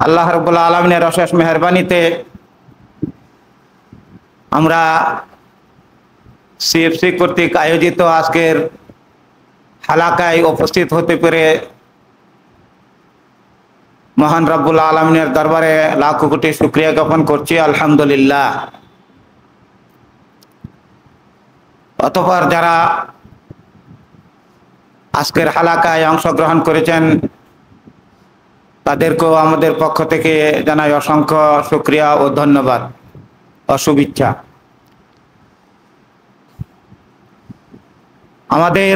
আল্লাহ রাব্বুল আলামিনের অশেষ মেহেরবানিতে আমরা সিএফসি কর্তৃক আয়োজিত আজকের হালাকায় উপস্থিত হতে পেরে মহান রাব্বুল আলামিনের দরবারে লাখ কোটি শুকরিয়া জ্ঞাপন করছি। আলহামদুলিল্লাহ। অতঃপর যারা আজকের হালাকায় অংশগ্রহণ করেছেন তাদেরকেও আমাদের পক্ষ থেকে জানাই অসংখ্য শুকরিয়া ও ধন্যবাদ ও শুভেচ্ছা। আমাদের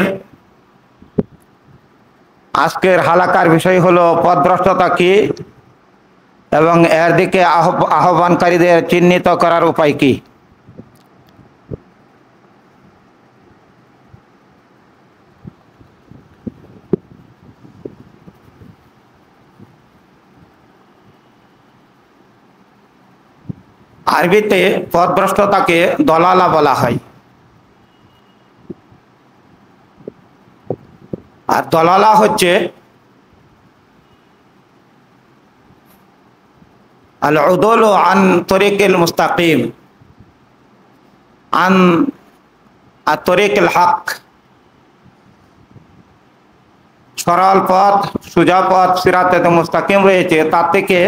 আজকের হালাকার বিষয় হলো পথভ্রষ্টতা কি এবং এর দিকে আহ্বানকারীদের চিহ্নিত করার উপায় কি। আরবিতে পথভ্রষ্টতাকে দলালা বলা হয়। আর দলালা হচ্ছে আল উদুলু আন তরিকিল মুস্তাকিম আন তরিকিল হক, সরল পথ, সোজা পথ, সিরাতে মুস্তাকিম রয়েছে তার থেকে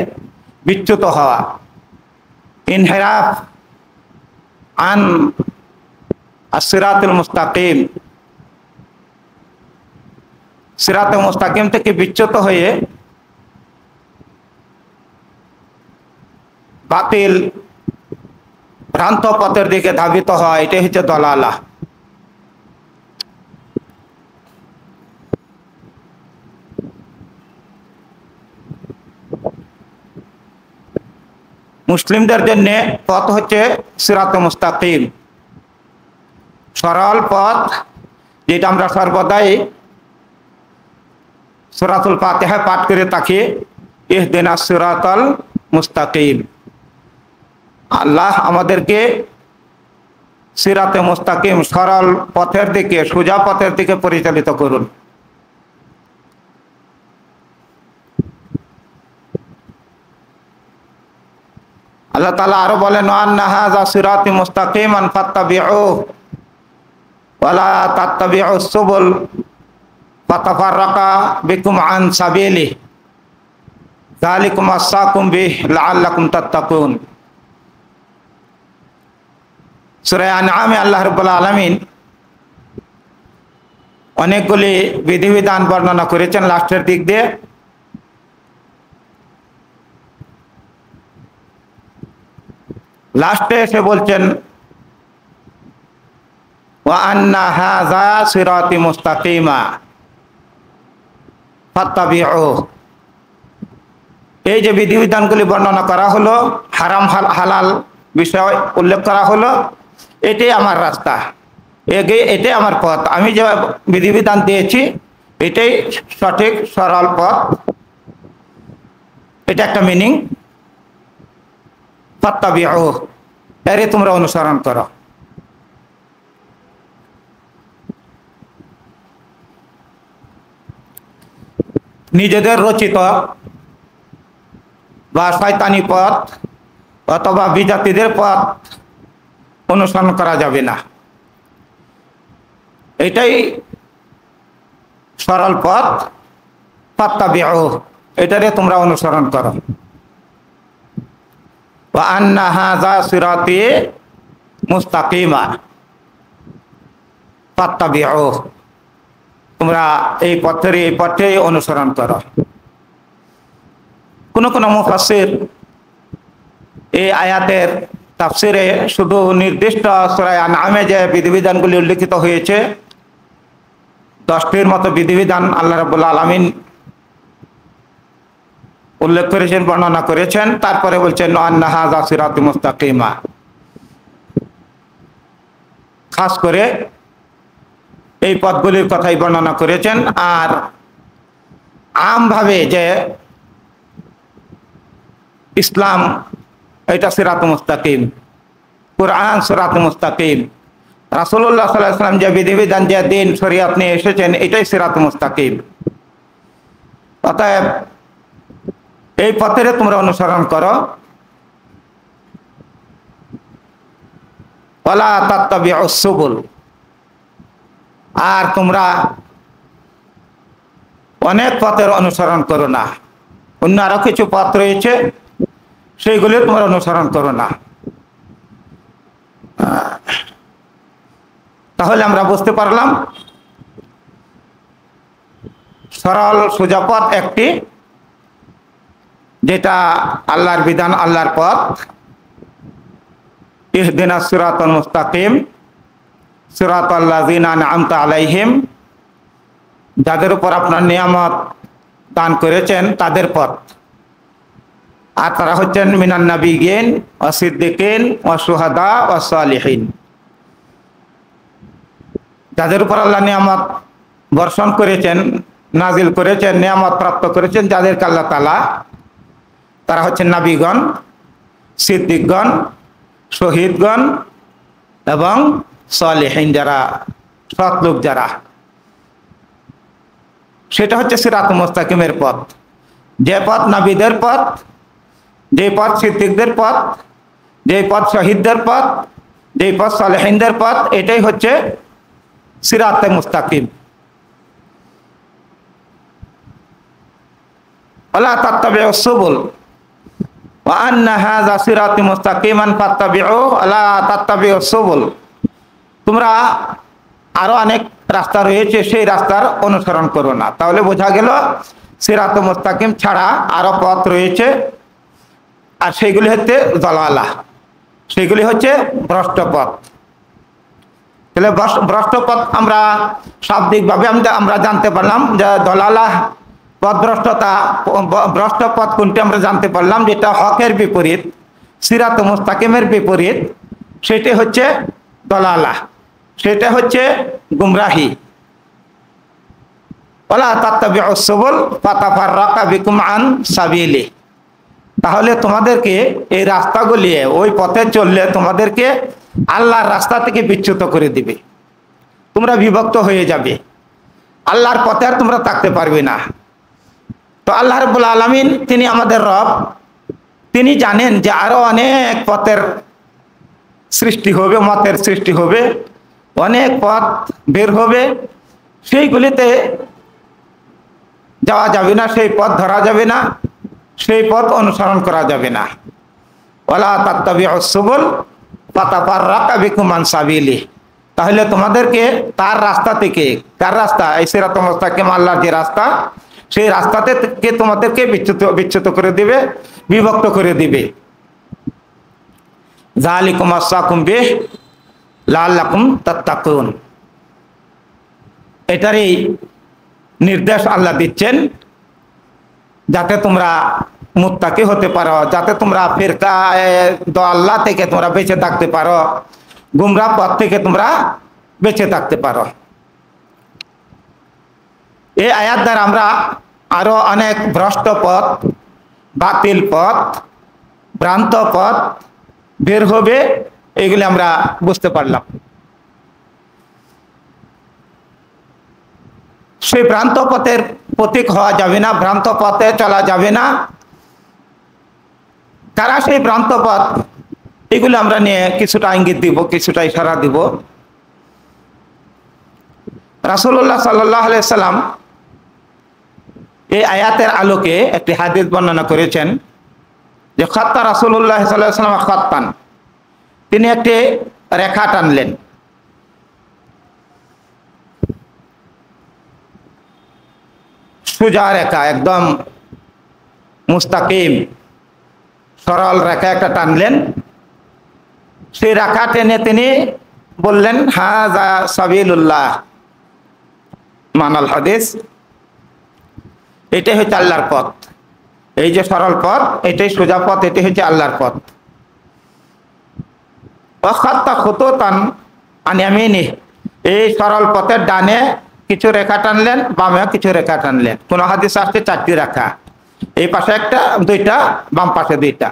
বিচ্যুত হওয়া। ইনহিরাফ আন সিরাতুল মুস্তাকিম, সিরাতে মুস্তাকিম থেকে বিচ্যুত হয়ে বাতিল ভ্রান্ত পথের দিকে ধাবিত হয়, এটাই হচ্ছে দলালা। মুসলিমদের জন্য পথ হচ্ছে সিরাতে মুস্তাকিম, সরল পথ, যেটা আমরা সর্বদাই সূরাতুল ফাতিহা পাঠ করে থাকি, ইহদিনাস সিরাতাল মুস্তাকিম। আল্লাহ আমাদেরকে সিরাতে মুস্তাকিম, সরল পথের দিকে, সোজা পথের দিকে পরিচালিত করুন। আল্লাহ তাআলা আরো বলেন, আন্না হাযা সিরাতি মুস্তাকিমান ফাত্তাবিউহু ওয়া লা তাত্তাবিউস সুবুল ফাতাফাররাকা বিকুম আন সাবিলিহি যালিকুম ওয়াসাকুম বিহি লাআল্লাকুম তাত্তাকুন। সূরা আনআমে আল্লাহ রাব্বুল আলামিন অনেকগুলি বিধিবিধান বর্ণনা করেছেন লাস্টের দিক দিয়ে। লাস্টে এসে বলছেন, ওয়া আন্না হাযা সিরাতি মুস্তাকিমা ফাত্তাবিউহু। এই যে বিধিবিধানগুলি বর্ণনা করা হলো, হারাম হালাল বিষয় উল্লেখ করা হলো, এটাই আমার রাস্তা, এটাই আমার পথ, আমি যে বিধিবিধান দিয়েছি এটাই সঠিক সরল পথ, এটা একটা মিনিং। ফাত্তাবিউহু, এরে তোমরা অনুসরণ করো। নিজেদের রচিত বা শয়তানি পথ অথবা বিজাতিদের পথ অনুসরণ করা যাবে না, এটাই সরল পথ। ফাত্তাবিউহু, এটারে তোমরা অনুসরণ করো। ওয়া আন্না হাযা সিরাতি মুস্তাকিমা ফাত্তাবিউহু, তোমরা এই পথে অনুসরণ করো। কোন কোন মুফাসসির এই আয়াতের তাফসিরে শুধু নির্দিষ্ট সূরা আনআমে যে বিধিবিধানগুলি উল্লেখিত হয়েছে 10টির মতো বিধিবিধান আল্লাহ রাব্বুল আলামিন উল্লেখ করেছেন, বর্ণনা করেছেন, তারপরে বলছেন আন্না হাযা সিরাতি মুস্তাকিমা। খাস করে এই পথগুলির কথাই বর্ণনা করেছেন। আর আমভাবে যে ইসলাম এটা সিরাতে মুস্তাকিম, কুরআন সিরাতে মুস্তাকিম, রাসূলুল্লাহ সাল্লাল্লাহু আলাইহি ওয়াসাল্লাম যে বিধিবিধান, যে দিন শরীয়ত নিয়ে এসেছেন, এটাই সিরাতে মুস্তাকিম। অতএব এই পথের তোমরা অনুসরণ করো। ওয়ালা তাত্তাবিউস সুবুল, আর তোমরা অনেক পথের অনুসরণ করো না, অন্য আরো কিছু পথ রয়েছে সেইগুলি তোমরা অনুসরণ করো না। তাহলে আমরা বুঝতে পারলাম সরল সোজা পথ একটি, যেটা আল্লাহর বিধান, আল্লাহর পথ। ইহদিনাস সিরাতাল মুস্তাকিম সিরাতাল লাযিনা আন'আমতা আলাইহিম, যাদের উপর আপনার নিয়ামত দান করেছেন তাদের পথ। আর তারা হচ্ছেন মিনান নাবিয়্যিন ওয়া সিদ্দিকিন ওয়া শুহাদা ওয়া সালিহিন, যাদের উপর আল্লাহ নিয়ামত বর্ষণ করেছেন, নাজিল করেছেন, নিয়ামত প্রাপ্ত করেছেন যাদেরকে আল্লাহ তাআলা, তারা হচ্ছেন নবীগণ, সিদ্দিকগণ, শহীদগণ এবং সালিহিন, যারা সৎ লোক যারা। সেটা হচ্ছে সিরাতুল মুস্তাকিমের পথ, যে পথ নবীদের পথ, যে পথ সিদ্দিকদের পথ, যে পথ শহীদদের পথ, যে পথ সালেহিনদের পথ, এটাই হচ্ছে সিরাতে মুস্তাকিম। ওয়ালা তাত্তাবিউস সুবুল ওয়া আন্না হাযা সিরাতি মুস্তাকিমান ফাত্তাবিউ ওয়ালা তাত্তাবিউস সুবুল, তোমরা আরো অনেক রাস্তা রয়েছে সেই রাস্তার অনুসরণ করো না। তাহলে বোঝা গেল সিরাতে মুস্তাকিম ছাড়া আরো পথ রয়েছে, আর সেইগুলি হচ্ছে দলালা, সেগুলি হচ্ছে ভ্রষ্ট পথ। তাহলে ভ্রষ্ট পথ আমরা শাব্দিকভাবে আমরা জানতে পারলাম যে দলালা পথভ্রষ্টতা, ভ্রষ্ট পথ কোনটি আমরা জানতে পারলাম, যেটা হকের বিপরীত, সিরাতে মুস্তাকিমের বিপরীত, সেটা হচ্ছে দলালা, সেটা হচ্ছে গুমরাহি। ওয়ালা তাত্তাবিউস সুবুল ফাতাফাররাকা বিকুম আন সাবিলি, তাহলে তোমাদেরকে এই রাস্তাগুলি, ওই পথে চললে তোমাদেরকে আল্লাহর রাস্তা থেকে বিচ্যুত করে দিবে, তোমরা বিভক্ত হয়ে যাবে, আল্লাহর পথে আর তোমরা থাকতে পারবে না। তো আল্লাহ রাব্বুল আলামিন, তিনি আমাদের রব, তিনি জানেন যে আরো অনেক পথের সৃষ্টি হবে, মতের সৃষ্টি হবে, অনেক পথ বের হবে, সেইগুলিতে যাওয়া যাবে না, সেই পথ ধরা যাবে না, সেই পথ অনুসরণ করা যাবে না। ওয়ালা তাত্তাবিউস সুবুল ফাতাফাররাকা বিকুম আন সাবিলি, তাহলে তোমাদেরকে তার রাস্তা থেকে, কার রাস্তা, এই সিরাতুল মুস্তাকিম আল্লাহর যে রাস্তা, সেই রাস্তাতে থেকে তোমাদেরকে বিচ্যুত করে দিবে, বিভক্ত করে দিবে। যালিকুম ওয়াসাকুম বিহি লাআল্লাকুম তাত্তাকুন, এটারই নির্দেশ আল্লাহ দিচ্ছেন যাতে তোমরা মুত্তাকি হতে পারো, যাতে তোমরা ফিরকা আল্লাহ থেকে তোমরা বেঁচে থাকতে পারো, গুমরাহ পথ থেকে তোমরা বেঁচে থাকতে পারো। এই আয়াত দ্বারা আমরা আরো অনেক ভ্রষ্ট পথ, বাতিল পথ, ভ্রান্ত পথ বের হবে, এগুলি আমরা বুঝতে পারলাম। সেই ভ্রান্ত পথের প্রতীক হওয়া যাবে না, ভ্রান্ত পথে চলা যাবে না। কারা সেই ভ্রান্ত পথ, এগুলো আমরা নিয়ে কিছুটা ইঙ্গিত দিব, কিছুটা ইশারা দিব। রাসূলুল্লাহ সাল্লাল্লাহু আলাইহি সাল্লাম এই আয়াতের আলোকে একটি হাদিস বর্ণনা করেছেন যে খাত্তা রাসূলুল্লাহ সাল্লাল্লাহু আলাইহি সাল্লাম খাত্তান, তিনি একটি রেখা টানলেন, সোজা রেখা, একদম মুস্তাকিম সরল রেখা একটা টানলেন। সেই রেখা টেনে তিনি বললেন হাযা সাবিলুল্লাহ, মানাল হাদিস, এটাই হচ্ছে আল্লাহর পথ, এই যে সরল পথ, এটাই সোজা পথ, এটাই হচ্ছে আল্লাহর পথ। খাত্তা খুতুতান আন ইয়ামিনিহি, এই সরল পথের ডানে কিছু রেখা টানলেন, বামে কিছু রেখা টানলেন। কোন হাদিস আসছে 4টি রেখা, এই পাশে একটা, দুইটা, বাম পাশে দুইটা,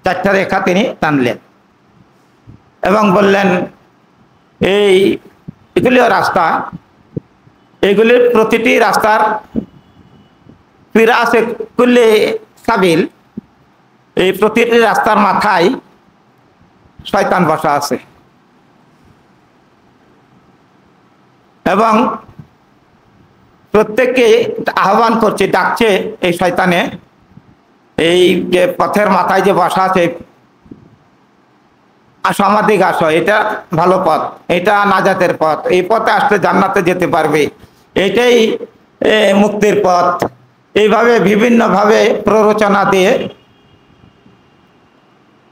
4টা রেখা তিনি টানলেন এবং বললেন এগুলিও রাস্তা, এগুলির প্রতিটি রাস্তার ফিরাসে কুল্লি সাবিল, এই প্রতিটি রাস্তার মাথায় শয়তান বসা আছে এবং প্রত্যেককে আহ্বান করছে, ডাকছে এই শয়তানে, এই যে পথের মাথায় যে বসা আছে, আসো আমার দিকে আসো, এটা ভালো পথ, এটা নাজাতের পথ, এই পথে আসলে জান্নাতে যেতে পারবে, এটাই মুক্তির পথ। এইভাবে বিভিন্নভাবে প্ররোচনা দিয়ে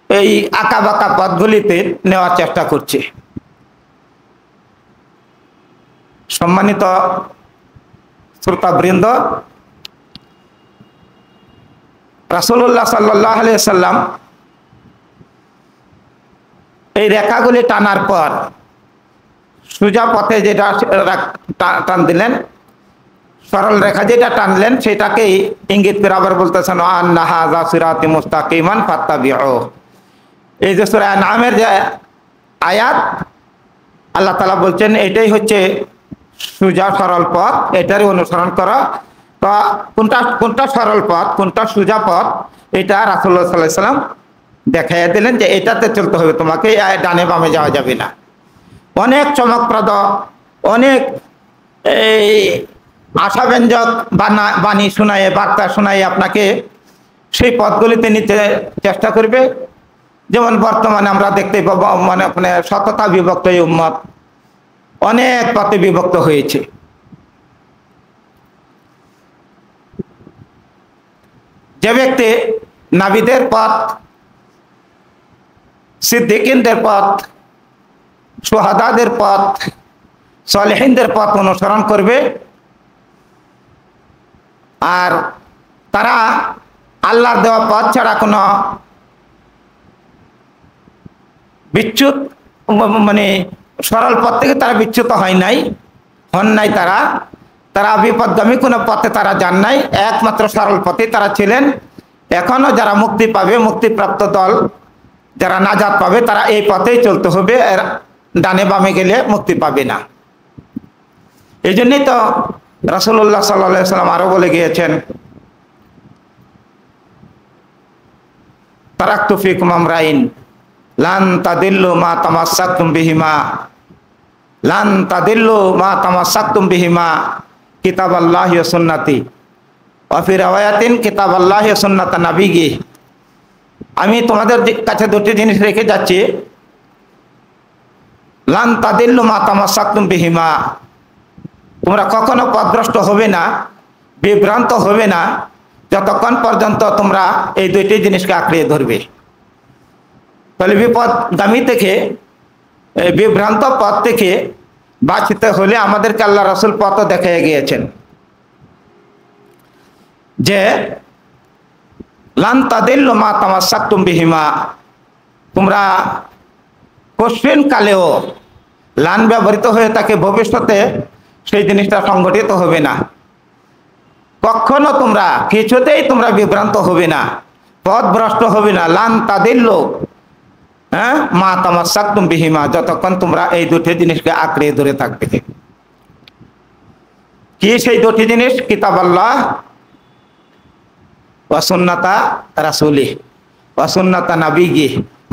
এই আঁকা বাঁকা পথগুলিতে নেওয়ার চেষ্টা করছে। সম্মানিত শ্রোতাবৃন্দ, রাসূলুল্লাহ সাল্লাল্লাহু আলাইহি সাল্লাম এই রেখাগুলি টানার পর সোজা পথে যেটা টান দিলেন, সরল রেখা যেটা টানলেন, সেটাকেই ইঙ্গিত করে আবার বলতেছেন আন্না হাযা সিরাতি মুস্তাকিমান ফাত্তাবিউ। এই যে সূরা আনআমের যে আয়াত, আল্লাহ তাআলা বলছেন এটাই হচ্ছে সোজা সরল পথ, এটারই অনুসরণ করা। তো কোনটা সরল পথ, কোনটা সোজা পথ, এটা রাসূলুল্লাহ সাল্লাল্লাহু আলাইহি সাল্লাম দেখাইয়া দিলেন যে এটাতে চলতে হবে, তোমাকে ডানে বামে যাওয়া যাবে না। অনেক চমকপ্রদ, অনেক এই আশাব্যঞ্জক বাণী শোনায়, বার্তা শোনায় আপনাকে সেই পথগুলিতে নিতে চেষ্টা করবে। যেমন বর্তমানে আমরা দেখতে পাবো, মানে শততা বিভক্ত এই উম্মত অনেক পথে বিভক্ত হয়েছে। যে ব্যক্তি নাবিদের পথ, সিদ্দিকিনদের পথ, শুহাদাদের পথ, সলিহিনদের পথ অনুসরণ করবে, আর তারা আল্লাহর দেওয়া পথ ছাড়া কোনো বিচ্যুত, মানে সরল পথ থেকে তারা বিচ্যুত হন নাই, তারা বিপদগামী কোনো পথে তারা যান নাই, একমাত্র সরল পথে তারা ছিলেন। এখনো যারা মুক্তি পাবে, মুক্তিপ্রাপ্ত দল যারা নাজাত পাবে, তারা এই পথেই চলতে হবে, এর ডানে বামে গেলে মুক্তি পাবে না। এই জন্যই তো রাসূলুল্লাহ সাল্লাল্লাহু আলাইহি সাল্লাম আরো বলে গিয়েছেন, তারাকতু ফিকুম আমরাইন লান তাদিল্লু মা তামাসসাকতুম বিহিমা, লান তাদিল্লু মা তামাসসাকতুম বিহিমা কিতাবাল্লাহি ওয়া সুন্নতি ওয়া ফি riwayatin কিতাবাল্লাহি ওয়া সুন্নাত নাবিয়্যি। আমি তোমাদের কাছে দুটি জিনিস রেখে যাচ্ছি, লান তাদিল্লু মা তামাসসাকতুম বিহিমা, তোমরা কখনো পথভ্রষ্ট হবে না, বিভ্রান্ত হবে না, যতক্ষণ পর্যন্ত তোমরা এই দুইটি জিনিসকে আঁকড়ে ধরবে। তাহলে বিপদগামী থেকে, বিভ্রান্ত পথ থেকে বাঁচতে হলে আমাদেরকে আল্লাহ রাসূল পথ দেখিয়ে গিয়েছেন যে লান তাদিল্লু মা তামাসসাকতুম বিহিমা, তোমরা কোশ্চেন কালেও লান ব্যবহৃত হয়ে থাকে, ভবিষ্যতে সেই জিনিসটা সংগঠিত হবে না। কখনো তোমরা কিছুতেই তোমরা বিভ্রান্ত হবে না, পথভ্রষ্ট হবে না। লান তাদিল্লু মা তামাসসাকতুম বিহিমা, যতক্ষণ তোমরা এই দুটি জিনিসকে আঁকড়ে ধরে থাকবে। কি সেই দুটি জিনিস? কিতাবাল্লাহ ওয়া সুন্নাতা রাসূলিহ ওয়া সুন্নাতা নাবিয়্যি।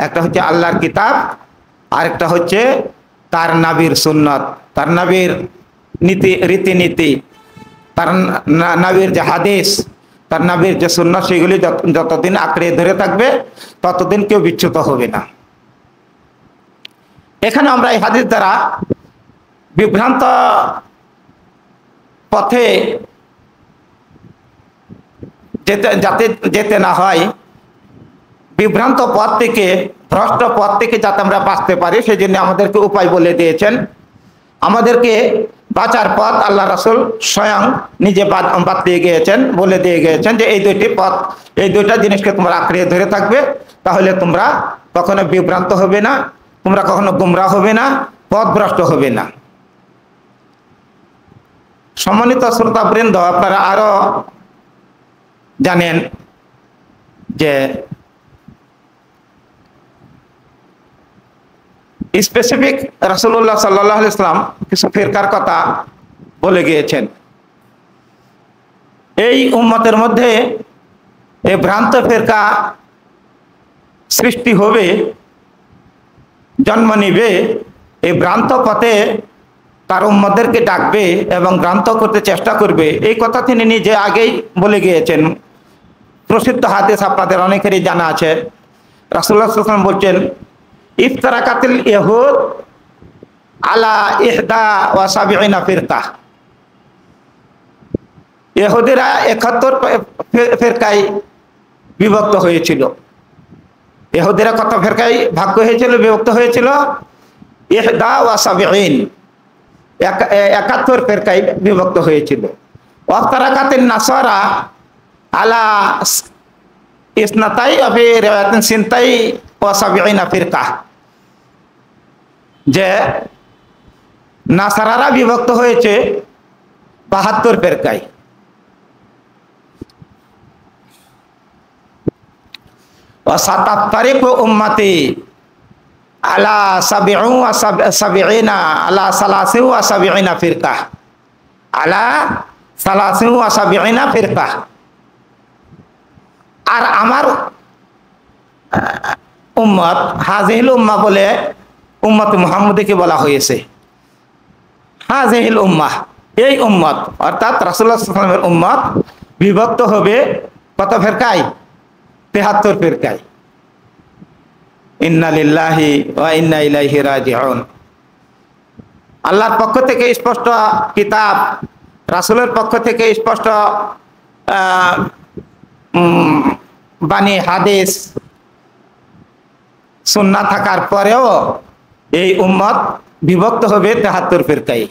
একটা হচ্ছে আল্লাহর কিতাব, আরেকটা হচ্ছে তার নবীর সুন্নাত, তার নবীর রীতিনীতি, তার নবীর যে হাদিস, তার নবীর যে সুন্নাত, সেগুলি যতদিন আঁকড়ে ধরে থাকবে ততদিন কেউ বিচ্যুত হবে না। এখানে আমরা এই হাদিস দ্বারা বিভ্রান্ত পথে যাতে যেতে না হয়, বিভ্রান্ত পথ থেকে, ভ্রষ্ট পথ থেকে যাতে আমরা বাঁচতে পারি, সেই জন্য আমাদেরকে উপায় বলে দিয়েছেন। আমাদেরকে বাঁচার পথ আল্লাহ রাসূল স্বয়ং নিজে বাতলিয়ে গিয়েছেন, বলে দিয়ে গিয়েছেন যে এই দুইটি পথ, এই দুইটা জিনিসকে তোমরা আঁকড়ে ধরে থাকবে, তাহলে তোমরা কখনো বিভ্রান্ত হবে না, তোমরা কখনো গুমরাহ হবে না, পথভ্রষ্ট হবে না। সম্মানিত শ্রোতাবৃন্দ, আপনারা আরো জানেন যে স্পেসিফিক রাসূলুল্লাহ সাল্লাল্লাহু আলাইহি ওয়াসাল্লাম কিছু ফিরকার কথা বলে গিয়েছেন। এই উম্মতের মধ্যে এই ভ্রান্ত ফেরকা সৃষ্টি হবে, জন্ম নিবে, এই ভ্রান্ত পথে তার উম্মতদেরকে ডাকবে এবং ভ্রান্ত করতে চেষ্টা করবে। এই কথা তিনি নিজে আগেই বলে গিয়েছেন। প্রসিদ্ধ হাদিস আপনাদের অনেকেরই জানা আছে। রাসূলুল্লাহ সাল্লাল্লাহু আলাইহি ওয়াসাল্লাম বলছেন, ইফতারাকাতিল ইয়াহুদ আলা ইহদা ওয়া সাবঈনা ফিরকা। ইহুদিরা ৭১ ফিরকায় বিভক্ত হয়েছিল। ইহুদিরা কত ফিরকায় ভাগ হয়েছিল, বিভক্ত হয়েছিল? ইহদা ওয়া সাবঈন, ৭১ ফিরকায় বিভক্ত হয়েছিল। ওয়াফতারাকাতিন নাসারা আলা ইসনাতাই ফি রিওয়ায়াতিন সিনতাই ওয়া সাবঈনা ফিরকা, যে নাসারারা বিভক্ত হয়েছে ৭২ ফিরকায়। ওয়া সাতাফতারিকু উম্মতি আলা সাবঈনা আলা সালাসি ওয়া সাবঈনা ফিরকা, আলা সালাসি ওয়া সাবঈনা ফিরকা। আর আমার উম্মত, হাযিহিল উম্মাহ বলে উম্মত মুহাম্মদীকে বলা হয়েছে। হাযিহিল উম্মাহ, এই উম্মত অর্থাৎ রাসূলুল্লাহ সাল্লাল্লাহু আলাইহি ওয়াসাল্লামের উম্মত বিভক্ত হবে কত ফিরকায়? ৭৩ ফিরকায়। ইন্না লিল্লাহি ওয়া ইন্না ইলাইহি রাজিউন। আল্লাহর পক্ষ থেকে স্পষ্ট কিতাব, রাসূলের পক্ষ থেকে স্পষ্ট বাণী, হাদিস, সুন্নাহ থাকার পরেও এই উম্মত বিভক্ত হবে ৭৩ ফিরকায়।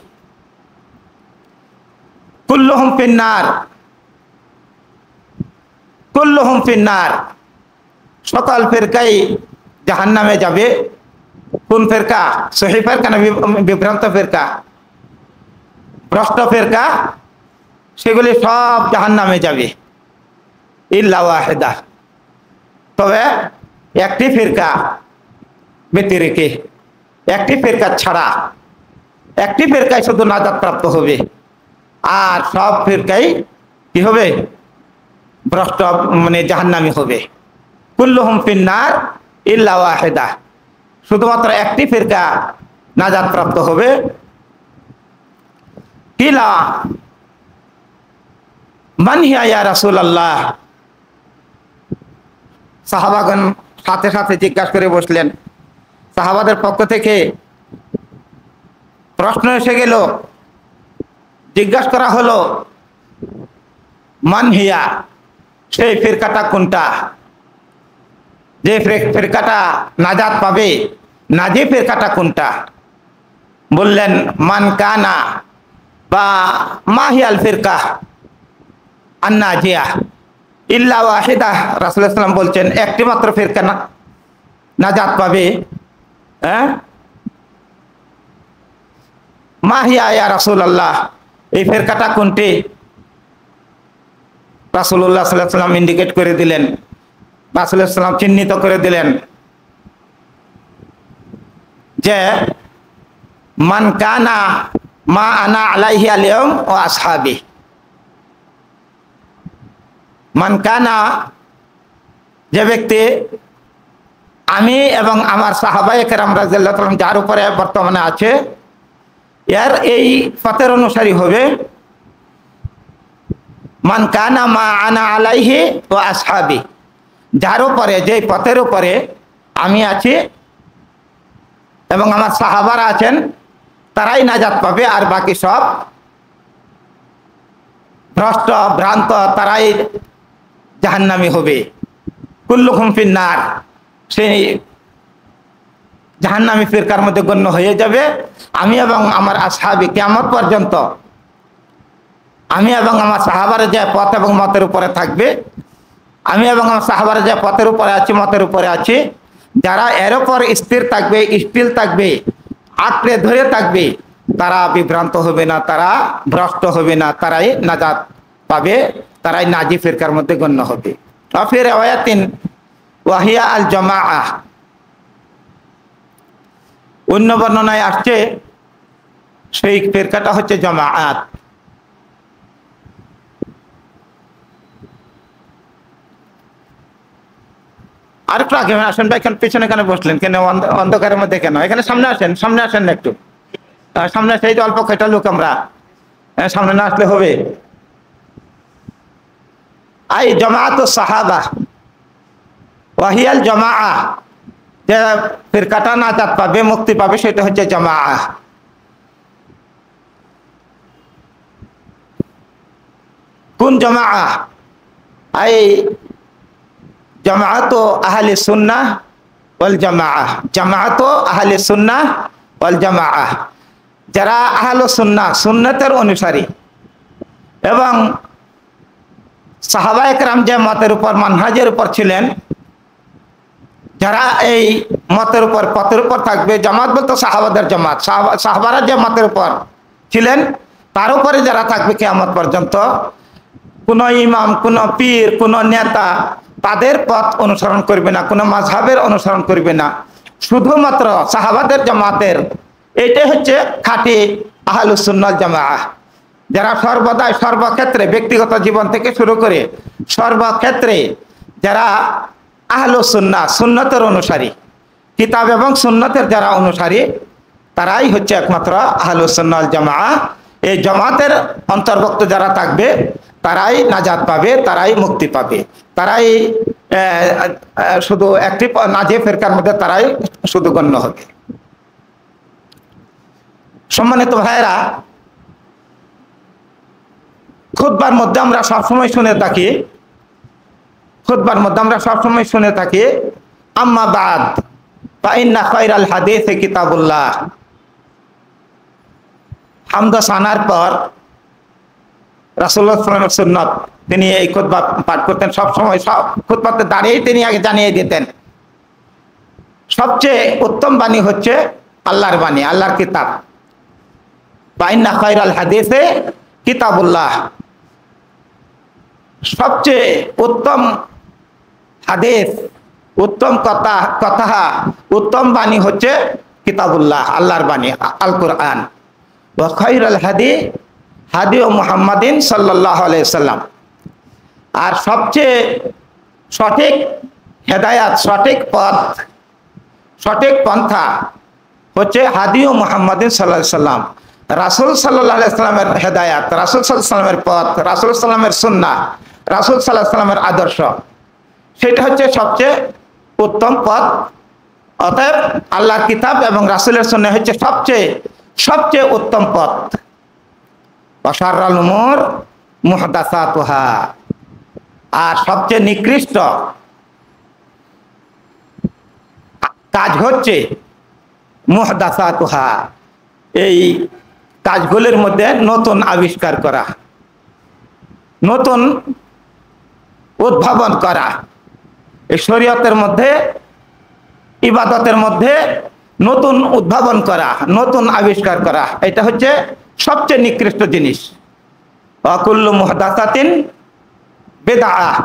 কুল্লুহুম ফিন্নার, কুল্লুহুম ফিন্নার, সকল ফিরকাই জাহান্নামে যাবে। কোন ফিরকা? সহিহ ফিরকা না বিভ্রান্ত ফিরকা? ভ্রষ্ট ফিরকা, সেগুলি সব জাহান্নামে যাবে ইল্লা ওয়াহিদা, তবে একটি ফিরকা ব্যতিরেকে, একটি ফিরকা ছাড়া, একটি ফিরকায় শুধু নাজাত প্রাপ্ত হবে, আর সব ফিরকাই কি হবে? ভ্রষ্ট, মানে জাহান্নামী হবে। কুল্লুহুম ফিন্নার ইল্লা ওয়াহিদা, শুধুমাত্র একটি ফিরকা নাজাত প্রাপ্ত হবে। কিলা মান হিয়া ইয়া রাসূলুল্লাহ, সাহাবাগণ সাথে সাথে জিজ্ঞাসা করে বসলেন। সাহাবাদের পক্ষ থেকে প্রশ্ন এসে গেল, জিজ্ঞাসা করা হলো, মান হিয়া, সেই ফিরকাটা কোনটা, যে ফিরকাটা নাজাত পাবে, নাজি ফিরকাটা কোনটা? বললেন, মান কানা বা মাহিয়াল ফিরকা আন্নাজিয়া ইল্লা ওয়াহিদা। রাসূলুল্লাহ সাল্লাল্লাহু আলাইহি ওয়াসাল্লাম বলছেন, একটি মাত্র ফিরকা নাজাত পাবে। হ্যাঁ, মাহিয়া ইয়া রাসূলুল্লাহ, এই ফিরকাটা কোনটি? রাসূলুল্লাহ সাল্লাল্লাহু আলাইহি ওয়াসাল্লাম ইন্ডিকেট করে দিলেন, রাসূলুল্লাহ সাল্লাল্লাহু আলাইহি ওয়াসাল্লাম চিহ্নিত করে দিলেন যে মান কানা মা আনা আলাইহি আল-ইয়াউম ওয়া আসহাবি। মান কানা, যে ব্যক্তি আমি এবং আমার সাহাবায়ে কেরাম রাদিয়াল্লাহু তাআলা যার উপরে বর্তমানে আছে, এর এই পথের অনুসারী হবে। মান কানা মা আনা আলাইহি ওয়া আসহাবি, যার উপরে, যে পথের উপরে আমি আছি এবং আমার সাহাবারা আছেন, তারাই নাজাত পাবে, আর বাকি সব ভ্রষ্ট ভ্রান্ত, তারাই জাহান্নামী হবে। কুল্লুকুম ফিন্নার, সেই জাহান্নামী ফিরকার মধ্যে গণ্য হয়ে যাবে। আমি এবং আমার আসহাবি, কিয়ামত পর্যন্ত আমি এবং আমার সাহাবারা যে পথ এবং মতের উপরে থাকবে, আমি এবং আমার সাহাবারা যে পথের উপরে আছি, মতের উপরে আছি, যারা এর উপর স্থির থাকবে, স্থির থাকবে, আঁকড়ে ধরে থাকবে, তারা বিভ্রান্ত হবে না, তারা ভ্রষ্ট হবে না, তারাই নাজাত পাবে, তারাই নাজি ফিরকার মধ্যে গণ্য হবে। ফির রিওয়ায়াতিন ওয়াহিয়া আল জামাআহ, অন্য বর্ণনায় আসছে সেই ফিরকাটা হচ্ছে জামাআত। আরেকটু আগে আসেন ভাই, এখানে পিছনে এখানে বসলেন কেন? অন্ধকারের মধ্যে কেন? এখানে সামনে আসেন, সামনে আসেন না একটু, সামনে আসে। এই তো অল্প কয়টা লোক আমরা, সামনে না আসলে হবে? আই জামাআতু সাহাবা ওয়াহিয়াল জামাআ, যে ফিরকাটা নাজাত পাবে, মুক্তি পাবে, সেটা হচ্ছে জামাআ। কোন জামাআ? আই জামাআতু আহলি সুন্নাহ ওয়াল জামাআ, জামাআতু আহলি সুন্নাহ ওয়াল জামাআ, যারা আহলে সুন্নাহ, সুন্নতের অনুসারী, এবং সাহাবায়ে কেরাম যে মতের উপর, মানহাজের উপর ছিলেন, যারা এই মতের উপর, পথের উপর থাকবে। জামাত বলতে সাহাবাদের জামাত, সাহাবারা যে মতের উপর ছিলেন তার উপরে যারা থাকবে কিয়ামত পর্যন্ত। কোন ইমাম, কোন পীর, কোন নেতা তাদের পথ অনুসরণ করবে না, কোন মাযহাবের অনুসরণ করবে না, শুধুমাত্র সাহাবাদের জামাতের। এইটাই হচ্ছে খাঁটি আহলুস সুন্নাহ জামাআহ, যারা সর্বদাই, সর্বক্ষেত্রে, ব্যক্তিগত জীবন থেকে শুরু করে সর্বক্ষেত্রে যারা আহলুস সুন্নাহ, সুন্নতের অনুসারী, কিতাব এবং সুন্নতের যারা অনুসারী, তারাই হচ্ছে একমাত্র আহলুস সুন্নাহ জামাআহ। এই জামাতের অন্তর্ভুক্ত যারা থাকবে তারাই নাজাত পাবে, তারাই মুক্তি পাবে, তারাই শুধু একটি নাজে ফেরকার মধ্যে তারাই শুধু গণ্য হবে। সম্মানিত ভাইরা, খুতবার মধ্যে আমরা সবসময় শুনে থাকি, খুতবার মধ্যে আমরা সবসময় শুনে থাকি, আম্মা বাদ ফা ইন্না খায়রাল হাদিসি কিতাবুল্লাহ। হামদ সানার পর রাসূলুল্লাহ সাল্লাল্লাহু আলাইহি ওয়াসাল্লামের সুন্নাত, তিনি এই খুতবা পাঠ করতেন সবসময়। সব খুতবাতে দাঁড়িয়েই তিনি আগে জানিয়ে দিতেন সবচেয়ে উত্তম বাণী হচ্ছে আল্লাহর বাণী, আল্লাহর কিতাব। ফা ইন্না খায়রাল হাদিসি কিতাবুল্লাহ, সবচেয়ে উত্তম হাদিস, উত্তম কথা, উত্তম বাণী হচ্ছে কিতাবুল্লাহ, আল্লাহর বাণী, আল কোরআন। ওয়া খায়রুল হাদি হাদি ও মুহাম্মাদিন সাল্লাল্লাহু আলাইহি সাল্লাম, আর সবচেয়ে সঠিক হেদায়াত, সঠিক পথ, সঠিক পন্থা হচ্ছে হাদি ও মুহাম্মাদিন সাল্লাল্লাহু আলাইহি সাল্লাম, রাসূল সাল্লাল্লাহু আলাইহি সাল্লামের হেদায়াত, রাসূল সাল্লাল্লাহু আলাইহি সাল্লামের পথ, রাসূল সাল্লাল্লাহু আলাইহি সাল্লামের সুন্নাহ, রাসূল সাল্লাল্লাহু আলাইহি সাল্লামের আদর্শ, সেটা হচ্ছে সবচেয়ে উত্তম পথ। অতএব আল্লাহর কিতাব এবং রাসূলের সুন্নাহ হচ্ছে সবচেয়ে উত্তম পথ। ওয়া শাররুল উমুর মুহদাসাতুহা, আর সবচেয়ে নিকৃষ্ট কাজ হচ্ছে মুহদাসাতুহা, এই কাজগুলির মধ্যে নতুন আবিষ্কার করা, নতুন উদ্ভাবন করা। এই শরীয়তের মধ্যে, ইবাদতের মধ্যে নতুন উদ্ভাবন করা, নতুন আবিষ্কার করা, এটা হচ্ছে সবচেয়ে নিকৃষ্ট জিনিস। ওয়াকুল্লু মুহদাসাতিন বিদআহ,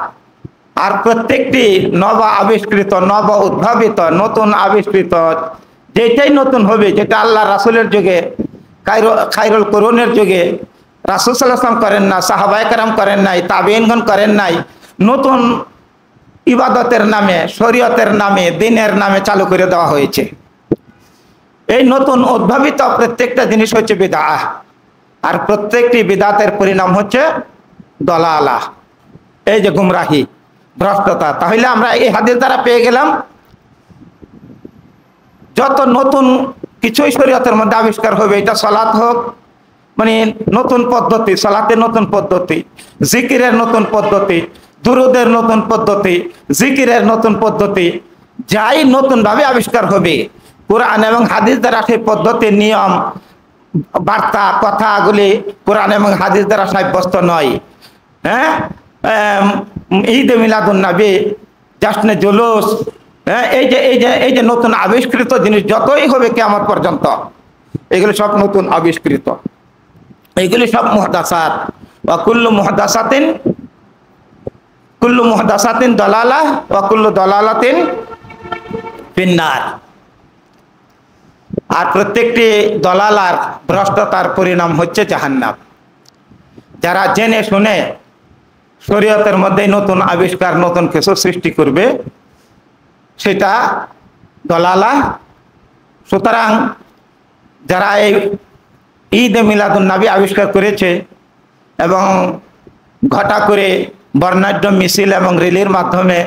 আর প্রত্যেকটি নব আবিষ্কৃত, নব উদ্ভাবিত, নতুন আবিষ্কৃত যেটাই নতুন হবে, যেটা আল্লাহ রাসূলের যুগে, খায়রুল কুরুনের যুগে রাসূল সাল্লাল্লাহু আলাইহি ওয়াসাল্লাম করেন না, সাহাবায়ে কেরাম করেন নাই, তাবেঈনগণ করেন নাই, নতুন ইবাদতের নামে, শরীয়তের নামে, দ্বীনের নামে চালু করে দেওয়া হয়েছে। এই নতুন উদ্ভাবিত প্রত্যেকটা জিনিস হচ্ছে বিদআহ, আর প্রত্যেকটি বিদআতের পরিণাম হচ্ছে দলালাহ, এই যে গুমরাহি, ভ্রষ্টতা। তাহলে আমরা এই হাদিস দ্বারা পেয়ে গেলাম যত নতুন কিছুই শরীয়তের মধ্যে আবিষ্কার হবে, এটা সালাত হোক, মানে নতুন পদ্ধতি, সালাতের নতুন পদ্ধতি, জিকিরের নতুন পদ্ধতি, দুরুদের নতুন পদ্ধতি, জিকিরের নতুন পদ্ধতি, যাই নতুন ভাবে আবিষ্কার হবে, কোরআন এবং হাদিস দ্বারা সেই পদ্ধতি, নিয়ম, বার্তা, কথাগুলি কোরআন এবং হাদিস দ্বারা সাব্যস্ত নয়। হ্যাঁ, ঈদে মিলাদুন নবী, জাশনে জুলুস, হ্যাঁ, এই যে নতুন আবিষ্কৃত জিনিস যতই হবে কিয়ামত পর্যন্ত, এগুলি সব নতুন আবিষ্কৃত, এগুলি সব মুহদাসাত। ওয়া কুল্লু মুহদাসাতিন দালালাহ ওয়া কুল্লু দালালাতিন ফিন্নার। আর প্রত্যেকটি দলালার, ভ্রষ্টতার পরিণাম হচ্ছে জাহান্নাম। যারা জেনে শুনে শরীয়তের মধ্যে নতুন আবিষ্কার, নতুন কিছু সৃষ্টি করবে, সেটা দলালা। সুতরাং যারা এই ঈদে মিলাদুন নবী আবিষ্কার করেছে এবং ঘটা করে বর্ণাঢ্য মিছিল এবং র্যালির মাধ্যমে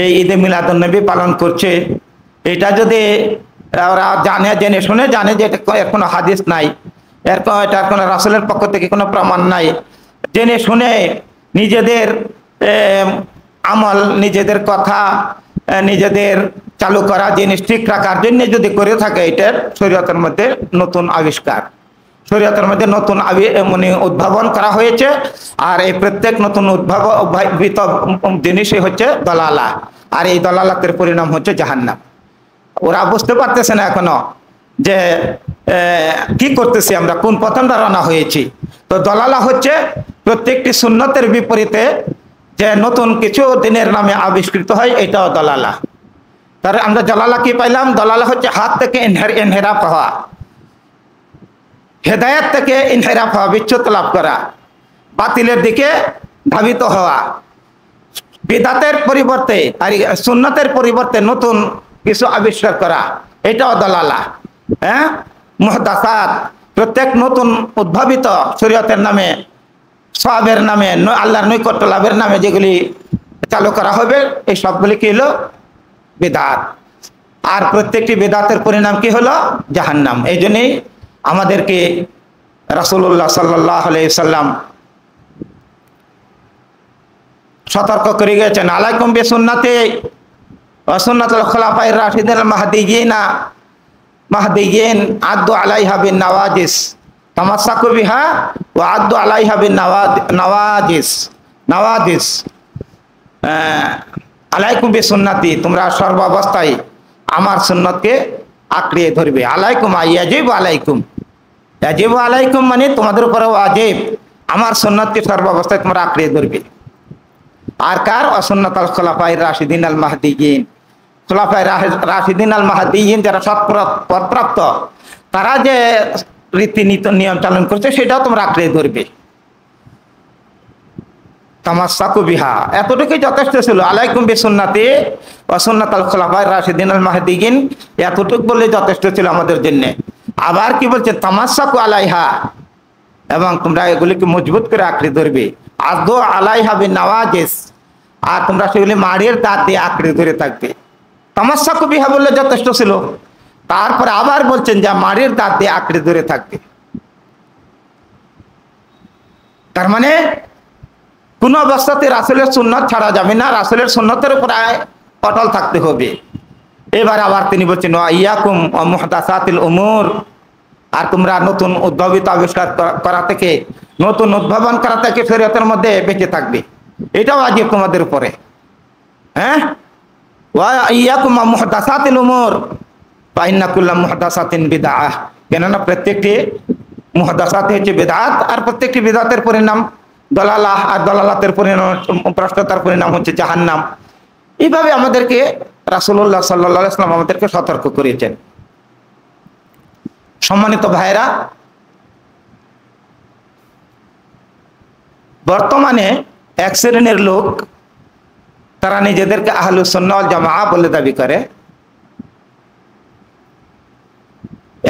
এই ঈদে মিলাদুন নবী পালন করছে, এটা যদি ওরা জেনে শুনে জানে যে এর কোনো হাদিস নাই, এটার কোনো রাসূলের পক্ষ থেকে কোনো প্রমাণ নাই, জেনে শুনে নিজেদের আমল, নিজেদের কথা, নিজেদের চালু করা জিনিস ঠিক রাখার জন্য যদি করে থাকে, এটার শরীয়তের মধ্যে নতুন আবিষ্কার, শরীয়তের মধ্যে নতুন মানে উদ্ভাবন করা হয়েছে। আর এই প্রত্যেক নতুন উদ্ভাবিত জিনিসই হচ্ছে দলালা, আর এই দলালাতের পরিণাম হচ্ছে জাহান্নাম। ওরা বুঝতে পারতেছে না এখনো যে কি করতেছি আমরা, কোন পথে আমরা রওনা হয়েছি। তো দলালা হচ্ছে প্রত্যেকটি সুন্নতের বিপরীতে যে নতুন কিছু দিনের নামে আবিষ্কৃত হয়, এটাও দলালা। তার আমরা দলালা কি পাইলাম? দলালা হচ্ছে হাত থেকে ইনহেরাফ হওয়া, হেদায়েত থেকে ইনহেরাফ হওয়া, বিচ্যুত লাভ করা, বাতিলের দিকে ধাবিত হওয়া, বিদআতের পরিবর্তে আর সুন্নতের পরিবর্তে নতুন কিছু আবিষ্কার করা, এটাও দলালা। হ্যাঁ, মুহদাসাত, প্রত্যেক নতুন উদ্ভাবিত শরীয়তের নামে, সওয়াবের নামে, আল্লাহর নৈকট্য লাভের নামে যেগুলি চালু করা হবে, এই সবগুলি কি হলো? বিদআত। আর প্রত্যেকটি বিদআতের পরিণাম কি হলো? জাহান্নাম। এই জন্যই আমাদেরকে রাসূলুল্লাহ সাল্লাল্লাহু আলাইহি সাল্লাম সতর্ক করে গেছেন, আলাইকুম বিসুন্নতি ওয়া সুন্নাতুল খুলাফায়ে রাশিদিন আল মাহদিয়িন আদু আলাইহা বিন নওয়াজিস, তামাসসাকু বিহা ওয়া আদু আলাইহা বিন নওয়াজিস। আলাইকুম বিসুন্নতি, তোমরা সর্বাবস্থায় আমার সুন্নতকে আঁকড়িয়ে ধরবে। আলাইকুম ইয়াজিবু আলাইকুম, ইয়াজিবু আলাইকুম মানে তোমাদের উপরে ওয়াজিব, আমার সুন্নতকে সর্বাবস্থায় তোমরা আঁকড়িয়ে ধরবে। আর কার? সুন্নাতুল খুলাফায়ে রাশিদিন আল মাহদিয়িন, খুলাফায়ে রাশিদিন আল মাহদিয়িন যারা সৎপথপ্রাপ্ত, তারা যে রীতিনীতি নিয়ম চালন করছে সেটাও তোমরা আঁকড়িয়ে ধরবে। তামাসসাকু বিহা, এতটুকুই যথেষ্ট ছিল। আলাইকুম বিসুন্নতি ওয়া সুন্নাতুল খুলাফায়ে রাশিদিন আল মাহদিয়িন, এতটুকু বললে যথেষ্ট ছিল আমাদের জন্য। আবার কি বলছে? তামাসসাকু আলাইহা, এবং তোমরা এগুলিকে মজবুত করে আঁকড়ে ধরবে। আদু আলাইহা বিন নওয়াজিস, আর তোমরা সেগুলি মাড়ির দাঁত দিয়ে আঁকড়ে ধরে থাকবে। তামাসসাকু বিহা বললে যথেষ্ট ছিল। তারপরে আবার বলছেন যে মাড়ির দাঁত দিয়ে আঁকড়ে ধরে থাকবে। তার মানে কোন অবস্থাতে রাসূলের সুন্নাত ছাড়া যাবে না, রাসূলের সুন্নতের উপর অটল থাকতে হবে। এবার আবার তিনি বলছেন ইয়াকুম ওয়া মুহদাসাতিল উমুর, আর তোমরা নতুন উদ্ভাবিত আবিষ্কার করা থেকে, নতুন উদ্ভাবন করা থেকে শরীয়তের মধ্যে বেঁচে থাকবে, এটাও ওয়াজিব তোমাদের উপরে। হ্যাঁ, ওয়া ইয়াকুম ওয়া মুহদাসাতিল উমুর ফা ইন্না কুল্লা মুহদাসাতিন বিদআহ, কেননা প্রত্যেকটি মুহদাসাত হচ্ছে বিদআত, আর প্রত্যেকটি বিদআতের পরিণাম দলালা, আর দলালাতের পরিণাম, ভ্রষ্টতার পরিণাম হচ্ছে জাহান্নাম। এইভাবে আমাদেরকে রাসূলুল্লাহ সাল্লাল্লাহু আলাইহি ওয়াসাল্লাম আমাদেরকে সতর্ক করেছেন। সম্মানিত ভাইরা, বর্তমানে এক শ্রেণীর লোক, তারা নিজেদেরকে আহলুস সুন্নাহ ওয়াল জামাআহ বলে দাবি করে।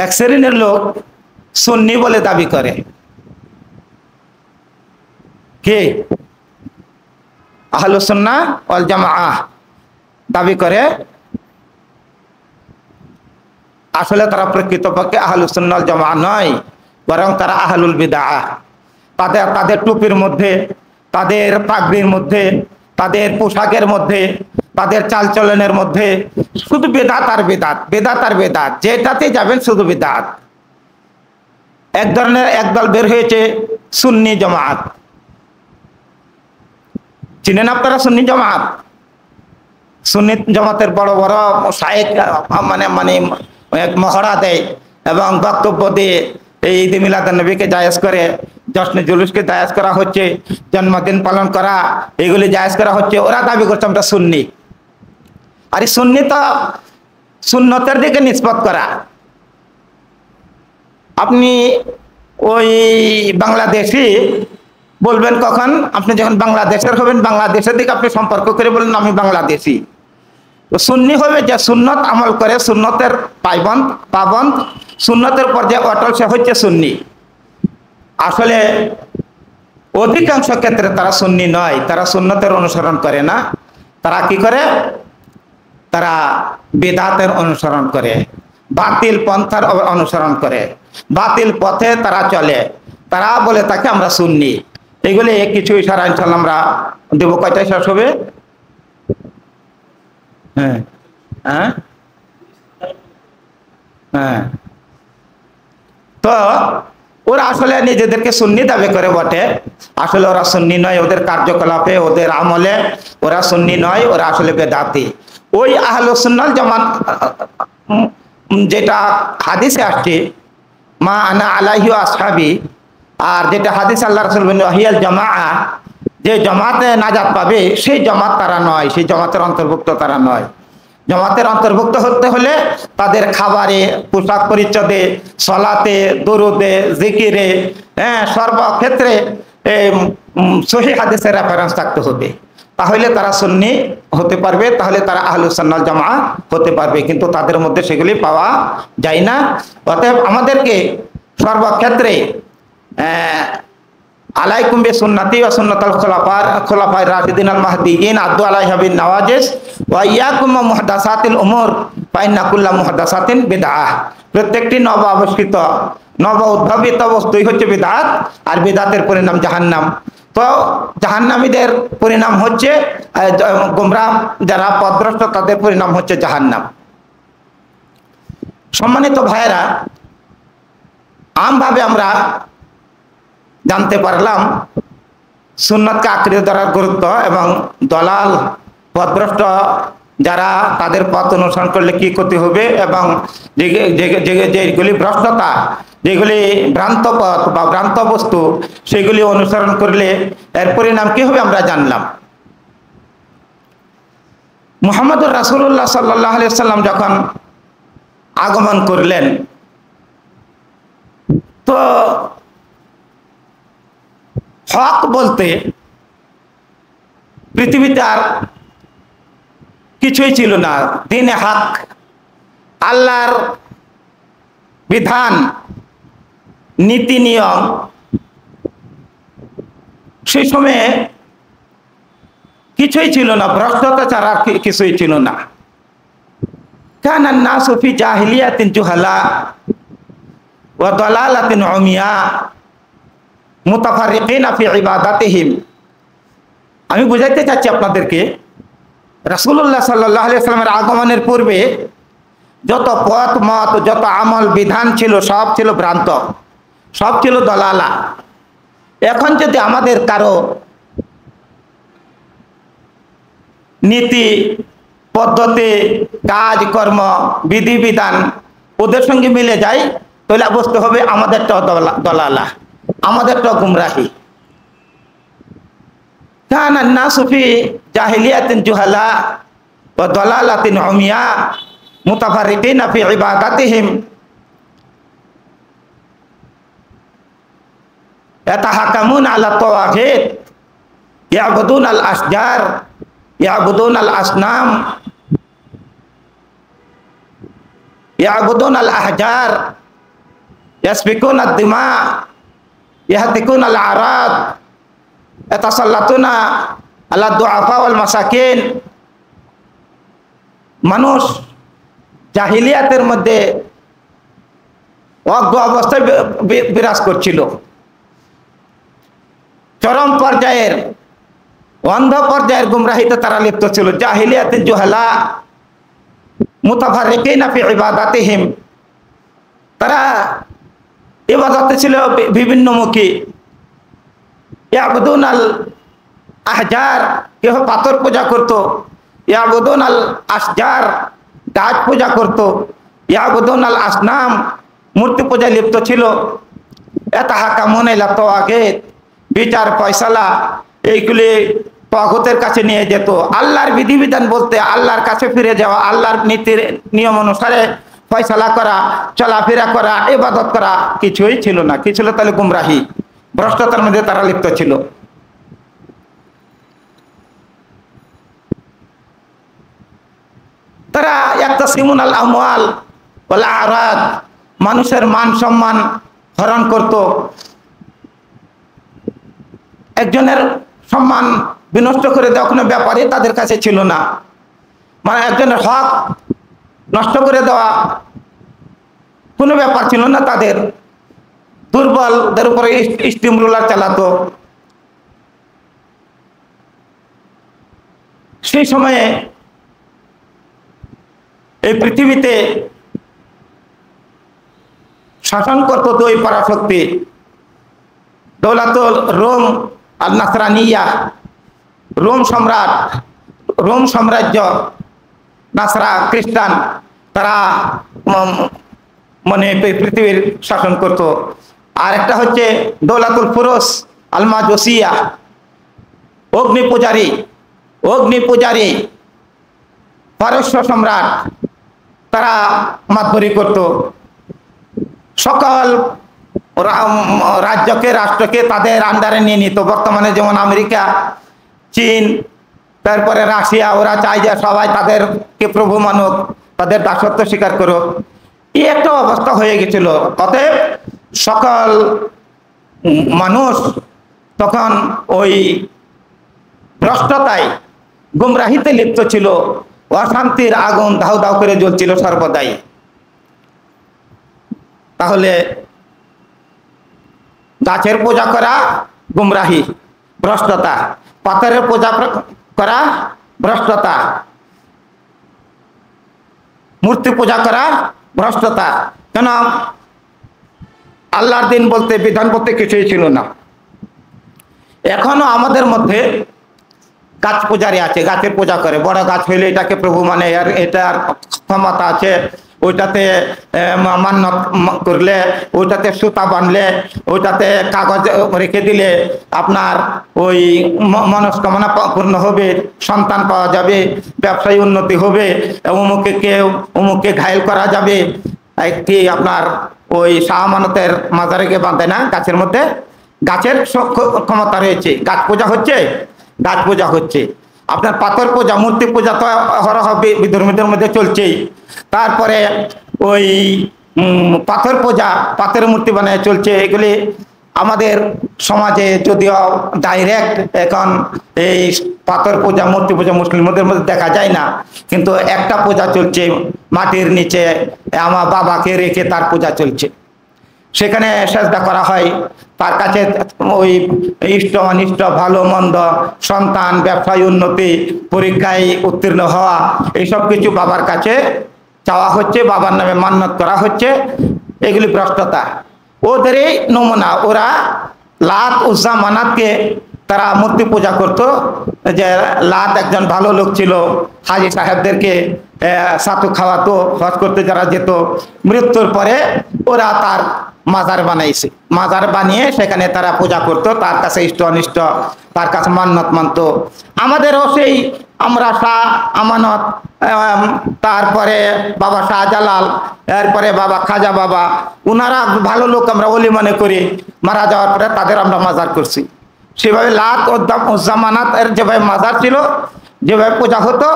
এক শ্রেণীর লোক সুন্নি বলে দাবি করে। কে? আহলুস সুন্নাহ ওয়াল জামাআহ দাবি করে। আসলে তারা প্রকৃতপক্ষে আহলুস সুন্নাহ ওয়াল জামাআহ নয়, বরং তারা আহলুল বিদআহ। তাদের টুপির মধ্যে, তাদের পাগড়ির মধ্যে, তাদের পোশাকের মধ্যে, তাদের চালচলনের মধ্যে শুধু বেদাত আর বেদাত, বেদাত আর বেদাত, যেটাতে যাবেন শুধু বেদাত। একদল বের হয়েছে সুন্নি জামাত। চিনেন আপনারা সুন্নি জামাত? সুন্নি জামাতের বড় বড় শায়েখ মানে মহড়া দেয় এবং বক্তব্য দিয়ে এই ঈদ মিলাদুন নবীকে জায়েজ করে, জশ্নে জুলুসকে জায়েজ করা হচ্ছে, জন্মদিন পালন করা, এগুলি জায়েজ করা হচ্ছে। ওরা দাবি করছে আমরা সুন্নি। আর এই সুন্নি তো সুন্নতের দিকে নিসবত করা। আপনি ওই বাংলাদেশি বলবেন কখন? আপনি যখন বাংলাদেশের হবেন, বাংলাদেশের দিকে আপনি সম্পর্ক করে বললেন আমি বাংলাদেশি। তো সুন্নি হবে যে সুন্নত আমল করে, সুন্নতের পাবন্দ, সুন্নতের পর যে অটল, সে হচ্ছে সুন্নি। আসলে অধিকাংশ ক্ষেত্রে তারা সুন্নি নয়, তারা সুন্নতের অনুসরণ করে না, তারা কি করে, তারা বিদআতের অনুসরণ করে, বাতিল পন্থার অনুসরণ করে, বাতিল পথে তারা চলে, তারা বলে তাকে আমরা সুন্নি। এগুলি কিছু ইশারা ইনশাআল্লাহ আমরা দেব। কয়টায় শেষ হবে? হ্যাঁ হ্যাঁ হ্যাঁ। তো ওরা আসলে নিজেদেরকে সুন্নি দাবি করে বটে, আসলে ওরা সুন্নি নয়, ওদের কার্যকলাপে, ওদের আমলে ওরা সুন্নি নয়, ওরা আসলে বেদাতি। ওই আহলুস সুন্নাহ জামাত যেটা হাদিসে আসছে, মা আনা আলাইহি ওয়া আসহাবি, আর যেটা হাদিস আল্লাহ রাসূল বলেন হিয়াল জামাআ, যে জামাতে নাজাত পাবে সেই জামাত তারা নয়, সেই জামাতের অন্তর্ভুক্ত তারা নয়। জামাতের অন্তর্ভুক্ত হতে হলে তাদের খাবারে, পোশাক পরিচ্ছদে, সলাতে, দরুদে, জিকিরে, সর্বক্ষেত্রে সহিহ হাদিসের রেফারেন্স থাকতে হবে, তাহলে তারা সুন্নি হতে পারবে, তাহলে তারা আহলুস সুন্নাহ জামাআহ হতে পারবে। কিন্তু তাদের মধ্যে সেগুলি পাওয়া যায় না। অতএব আমাদেরকে সর্বক্ষেত্রে আলাইকুম বিসুন্নতি ওয়া সুন্নাতুল খুলাফায়ে রাশিদিন আল মাহদিয়িন আদু আলাইহা বিন নওয়াজিস ওয়া ইয়াকুম মুহদাসাতিল উমুর ফা ইন্না কুল্লা মুহদাসাতিন বিদআহ। প্রত্যেকটি নব আবিষ্কৃত, নব উদ্ভাবিত বস্তুই হচ্ছে বিদআত, আর বিদআতের পরিণাম জাহান্নাম। তো জাহান্নামীদের পরিণাম হচ্ছে, গোমরাহ যারা পথভ্রষ্ট তাদের পরিণাম হচ্ছে জাহান্নাম। সম্মানিত ভাইয়েরা, আমভাবে আমরা জানতে পারলাম সুন্নাতকে আঁকড়ে ধরার গুরুত্ব, এবং দলাল পথভ্রষ্ট যারা, তাদের পথ অনুসরণ করলে কি ক্ষতি হবে, এবং যেগুলি ভ্রষ্টতা, যেগুলি ভ্রান্ত পথ বা ভ্রান্ত বস্তু, সেগুলি অনুসরণ করলে এর পরিণাম কি হবে আমরা জানলাম। মুহাম্মদুর রাসূলুল্লাহ সাল্লাল্লাহু আলাইহি ওয়াসাল্লাম যখন আগমন করলেন, তো হক বলতে পৃথিবীতে আর কিছুই ছিল না। দ্বীনে হক, আল্লাহর বিধান, নীতি নিয়ম, সেই সময়ে কিছুই ছিল না, ভ্রষ্টতা ছাড়া কিছুই ছিল না। কানান নাসু ফি জাহিলিয়াতিন জুহালা ওয়া দালালাতিন উমিয়া মুতাফাররিকিনা ফি ইবাদাতিহিম। আমি বুঝাইতে চাচ্ছি আপনাদেরকে, রাসূলুল্লাহ সাল্লাল্লাহু আলাইহি ওয়াসাল্লামের আগমনের পূর্বে যত পথ মত, যত আমল বিধান ছিল, সব ছিল ভ্রান্ত, সব ছিল দলালা। এখন যদি আমাদের কারো নীতি, পদ্ধতি, কাজকর্ম, বিধিবিধান ওদের সঙ্গে মিলে যায়, তাহলে বুঝতে হবে আমাদেরটাও দলালা, আমাদেরটাও গুমরাহি। কানান নাসু ফি জাহিলিয়াতিন জুহালা ওয়া দালালাতিন উমিয়া মুতাফাররিকিনা ফি ইবাদাতিহিম ইয়াতাহাকামুনা আলা তাওয়াগিত ইয়াবুদুনা আল আশজার ইয়াবুদুনা আল আসনাম ইয়াবুদুনা আল আহজার ইয়াসফিকুনা আদ-দিমা ইয়াহতিকুনা আল আরাদ ইয়াতাসাল্লাতুনা আলা দুআফা ওয়াল মাসাকিন। মানুষ জাহিলিয়াতের মধ্যে অজ্ঞ অবস্থায় বিরাজ করছিল, চরম পর্যায়ের, অন্ধ পর্যায়ের গুমরাহিতে তারা লিপ্ত ছিল। জাহিলিয়াতে জুহালা মুতাফাররিকিনা ফি ইবাদাতিহিম, তারা ইবাদতে ছিল বিভিন্নমুখী। ইয়াবুদুন আল আহজার, কেহ পাথর পূজা করত। ইয়াবুদুন আল আসজার, গাছ পূজা করত। ইয়াবুদুন আল আসনাম, মূর্তি পূজায় লিপ্ত ছিল। ইয়াতাহাকামুনা ইলা তাওয়াগিত, বিচার ফয়সালা এইগুলি তাগুতের কাছে নিয়ে যেত। আল্লাহর বিধিবিধান বলতে আল্লাহর কাছে ফিরে যাওয়া, আল্লাহর নীতির নিয়ম অনুসারে ফয়সালা করা, চলাফেরা করা, ইবাদত করা কিছুই ছিল না। কি ছিল তাহলে? গুমরাহি, ভ্রষ্টতার মধ্যে তারা লিপ্ত ছিল। তারা ইয়াকতাসিমুন আল আমওয়াল ওয়াল আরাদ, মানুষের মান সম্মান হরণ করত। একজনের সম্মান বিনষ্ট করে দেওয়া কোনো ব্যাপারই তাদের কাছে ছিল না, মানে একজনের হক নষ্ট করে দেওয়া কোনো ব্যাপার ছিল না তাদের। দুর্বলদের উপরে স্টিম রোলার চালাতো। সেই সময়ে এই পৃথিবীতে শাসন করত দুই পরাশক্তি, দৌলাতুল রোম আর নাসরানিয়া, রোম সম্রাট, রোম সাম্রাজ্য, নাসরা খ্রিস্টান, তারা মানে পৃথিবীর শাসন করত। আর একটা হচ্ছে দৌলাতুল ফুরুস আল মাজুসিয়া, অগ্নি পূজারী, অগ্নি পূজারী পারস্য সম্রাট, তারা মাতবরি করত। সকল রাজ্যকে, রাষ্ট্রকে তাদের আন্ডারে নিয়ে নিত। বর্তমানে যেমন আমেরিকা, চীন, তারপরে রাশিয়া, ওরা চায় যে সবাই তাদেরকে প্রভু মানুক, তাদের দাসত্ব স্বীকার করুক। এই একটা অবস্থা হয়ে গেছিল। অতএব সকল মানুষ তখন ওই ভ্রষ্টতায়, গুমরাহিতে লিপ্ত ছিল। অশান্তির আগুন দাউ দাউ করে জ্বলছিল সর্বদাই। তাহলে গাছের পূজা করা গুমরাহি, ভ্রষ্টতা, পাথরের পূজা করা ভ্রষ্টতা, মূর্তি পূজা করা ভ্রষ্টতা। কেন? আল্লাহর দিন বলতে, বিধান বলতে কিছুই ছিল না। এখনো আমাদের মধ্যে গাছ পূজারি আছে, গাছের পূজা করে। বড় গাছ হইলে এটাকে প্রভু মানে, আর এটার ক্ষমতা আছে, ওইটাতে মান্নত করলে, ওইটাতে সুতা বাঁধলে, ওইটাতে কাগজ রেখে দিলে আপনার ওই মনস্কামনা পূর্ণ হবে, সন্তান পাওয়া যাবে, ব্যবসায়ী উন্নতি হবে, অমুককে ঘায়েল করা যাবে। কি আপনার ওই শাহ আমানতের মাজারে বাঁধে না গাছের মধ্যে? গাছের ক্ষমতা রয়েছে। গাছ পূজা হচ্ছে, গাছ পূজা হচ্ছে। আপনার পাথর পূজা, মূর্তি পূজা তো হরহ বিধর্মীদের মধ্যে চলছেই। তারপরে ওই পাথর পূজা, পাথরের মূর্তি বানায় চলছে। এগুলি আমাদের সমাজে যদিও ডাইরেক্ট এখন এই পাথর পূজা, মূর্তি পূজা মুসলিমদের মধ্যে দেখা যায় না, কিন্তু একটা পূজা চলছে, মাটির নিচে আমার বাবাকে রেখে তার পূজা চলছে। সেখানে সেজদা করা হয়, তার কাছে ওই ইষ্ট অনিষ্ট, ভালো মন্দ, সন্তান, ব্যবসায় উন্নতি, পরীক্ষায় উত্তীর্ণ হওয়া, এইসব কিছু বাবার কাছে চাওয়া হচ্ছে, বাবার নামে মান্নত করা হচ্ছে। এগুলি ভ্রষ্টতা। ওদেরই নমুনা। ওরা লাত, উজ্জা, মানাতকে তারা মূর্তি পূজা করত। যে লাত একজন ভালো লোক ছিল, হাজি সাহেবদেরকে সাতু খাওয়াতো, হজ করতে যারা যেত, মৃত্যুর পরে ওরা তার মাজার বানাইছে। মাজার বানিয়ে সেখানে তারা পূজা করত, তার কাছে ইষ্ট অনিষ্ট, তার কাছে মান্নত মানত। আমাদেরও সেই, আমরা শাহ আমানত, তারপরে বাবা শাহজালাল, এরপরে বাবা খাজা বাবা, উনারা ভালো লোক, আমরা ওলি মনে করি। মারা যাওয়ার পরে তাদের আমরা মাজার করছি। সেভাবে লাত, উজ্জামানাত এর যেভাবে মাজার ছিল, যেভাবে পূজা হতো,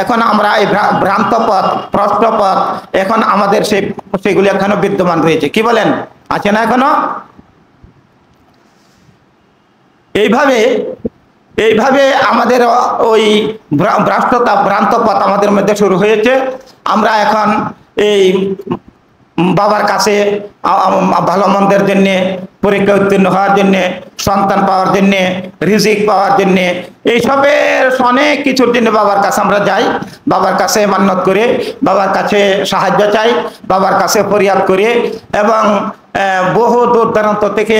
এখন আমরা এই ভ্রান্ত পথ, ভ্রষ্ট পথ, এখন আমাদের সেগুলি এখনো বিদ্যমান রয়েছে। কি বলেন, আছে না এখনো? এইভাবে আমাদের ওই ভ্রষ্টতা, ভ্রান্ত পথ আমাদের মধ্যে শুরু হয়েছে। আমরা এখন এই বাবার কাছে ভালো মন্দের জন্যে, পরীক্ষা উত্তীর্ণ হওয়ার জন্যে, সন্তান পাওয়ার জন্যে, রিজিক পাওয়ার জন্যে, এইসবের অনেক কিছুর জন্য বাবার কাছে আমরা যাই। বাবার কাছে মান্নত করে, বাবার কাছে সাহায্য চাই, বাবার কাছে ফরিয়াদ করে, এবং বহু দূর দূরান্ত থেকে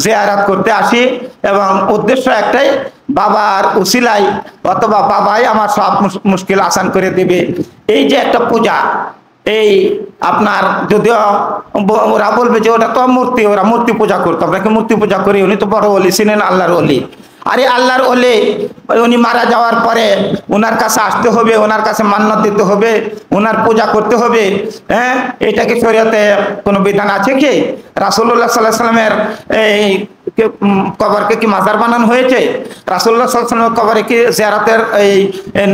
জিয়ারত করতে আসি। এবং উদ্দেশ্য একটাই, বাবার উসিলাই অথবা বাবাই আমার সব মুশকিল আসান করে দেবে। এই যে একটা পূজা, এই আপনার যদিও ওরা বলবে যে ওটা তো মূর্তি, ওরা মূর্তি পূজা করতো, আমরা কি মূর্তি পূজা করি? উনি তো বড় ওলি ছিলেন, আল্লাহর ওলি। আরে আল্লাহর ওলি, উনি মারা যাওয়ার পরে ওনার কাছে আসতে হবে, ওনার কাছে মান্নত দিতে হবে, ওনার পূজা করতে হবে। এটা কি শরীয়তে কোনো বিধান আছে কি? রাসূলুল্লাহ সাল্লাল্লাহু আলাইহি ওয়াসাল্লামের এই কবরকে কি মাজার বানানো হয়েছে? রাসূলুল্লাহ সাল্লাল্লাহু আলাইহি ওয়াসাল্লামের কবরে কি জিয়ারতের এই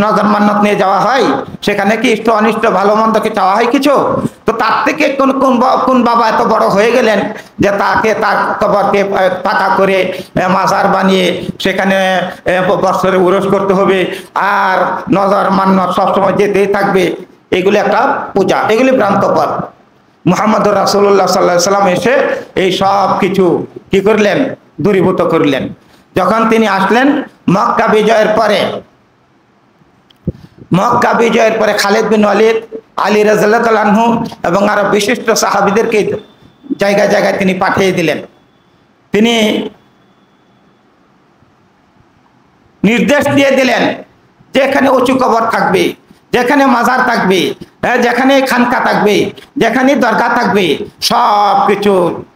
নজর মান্নত নিয়ে যাওয়া হয়? সেখানে কি ইষ্ট অনিষ্ট ভালো মন্দকে চাওয়া হয় কিছু? তো তার থেকে কোন বাবা এত বড় হয়ে গেলেন যে তার কবরকে পাকা করে মাজার বানিয়ে সেখানে বৎসরে উরস করতে হবে আর নজর মান্নত সবসময় যেতেই থাকবে? এগুলি একটা পূজা, এগুলি ভ্রান্ত পথ। মুহাম্মদ রাসূলুল্লাহ সাল্লাল্লাহু আলাইহি ওয়াসাল্লাম এসে এই সব কিছু কি করলেন? দূরীভূত করলেন। যখন তিনি আসলেন মক্কা বিজয়ের পরে খালিদ বিন ওয়ালিদ, আলী রাদিয়াল্লাহু আনহু এবং আরো বিশিষ্ট সাহাবীদেরকে জায়গায় জায়গায় তিনি পাঠিয়ে দিলেন। তিনি নির্দেশ দিয়ে দিলেন যে এখানে উঁচু কবর থাকবে, যেখানে মাজার থাকবে, যেখানে খানকা থাকবে, যেখানে দরগা থাকবে, সব কিছু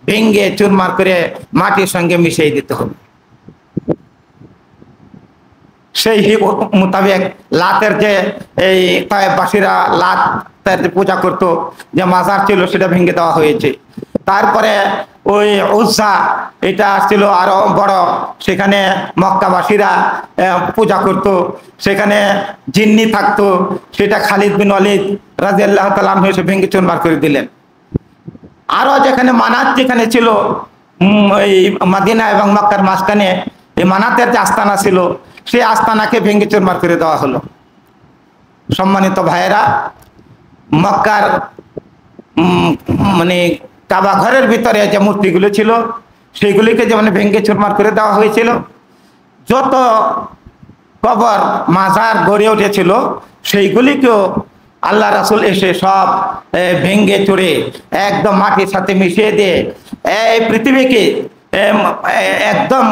ভেঙে চুরমার করে মাটির সঙ্গে মিশিয়ে দিতে হবে। সেই মোতাবেক লাতের যে এই তায়েফবাসীরা লাতের পূজা করত, যে মাজার ছিল সেটা ভেঙে দেওয়া হয়েছে। তারপরে ওই উজ্জা, এটা ছিল আরো বড়, সেখানে মক্কাবাসীরা পূজা করত, সেখানে জিন্নি থাকতো, সেটা খালিদ বিন ওয়ালিদ রাদিয়াল্লাহু তাআলা আনহু এসে ভেঙে চুরমার করে দিলেন। আরো যেখানে মানাত যেখানে ছিল এই মদিনা এবং মক্কার মাঝখানে এই মানাতের যে আস্তানা ছিল, সেই আস্তানাকে ভেঙে চুরমার করে দেওয়া হলো। সম্মানিত ভাইয়েরা, মক্কার মানে কাবা ঘরের ভিতরে যে মূর্তিগুলো ছিল সেইগুলিকে যেমন ভেঙে চুরমার করে দেওয়া হয়েছিল, যত কবর মাজার গড়ে উঠেছিল সেইগুলিকেও আল্লাহ রাসূল এসে সব ভেঙে চুরে একদম মাটির সাথে মিশিয়ে দিয়ে এই পৃথিবীকে একদম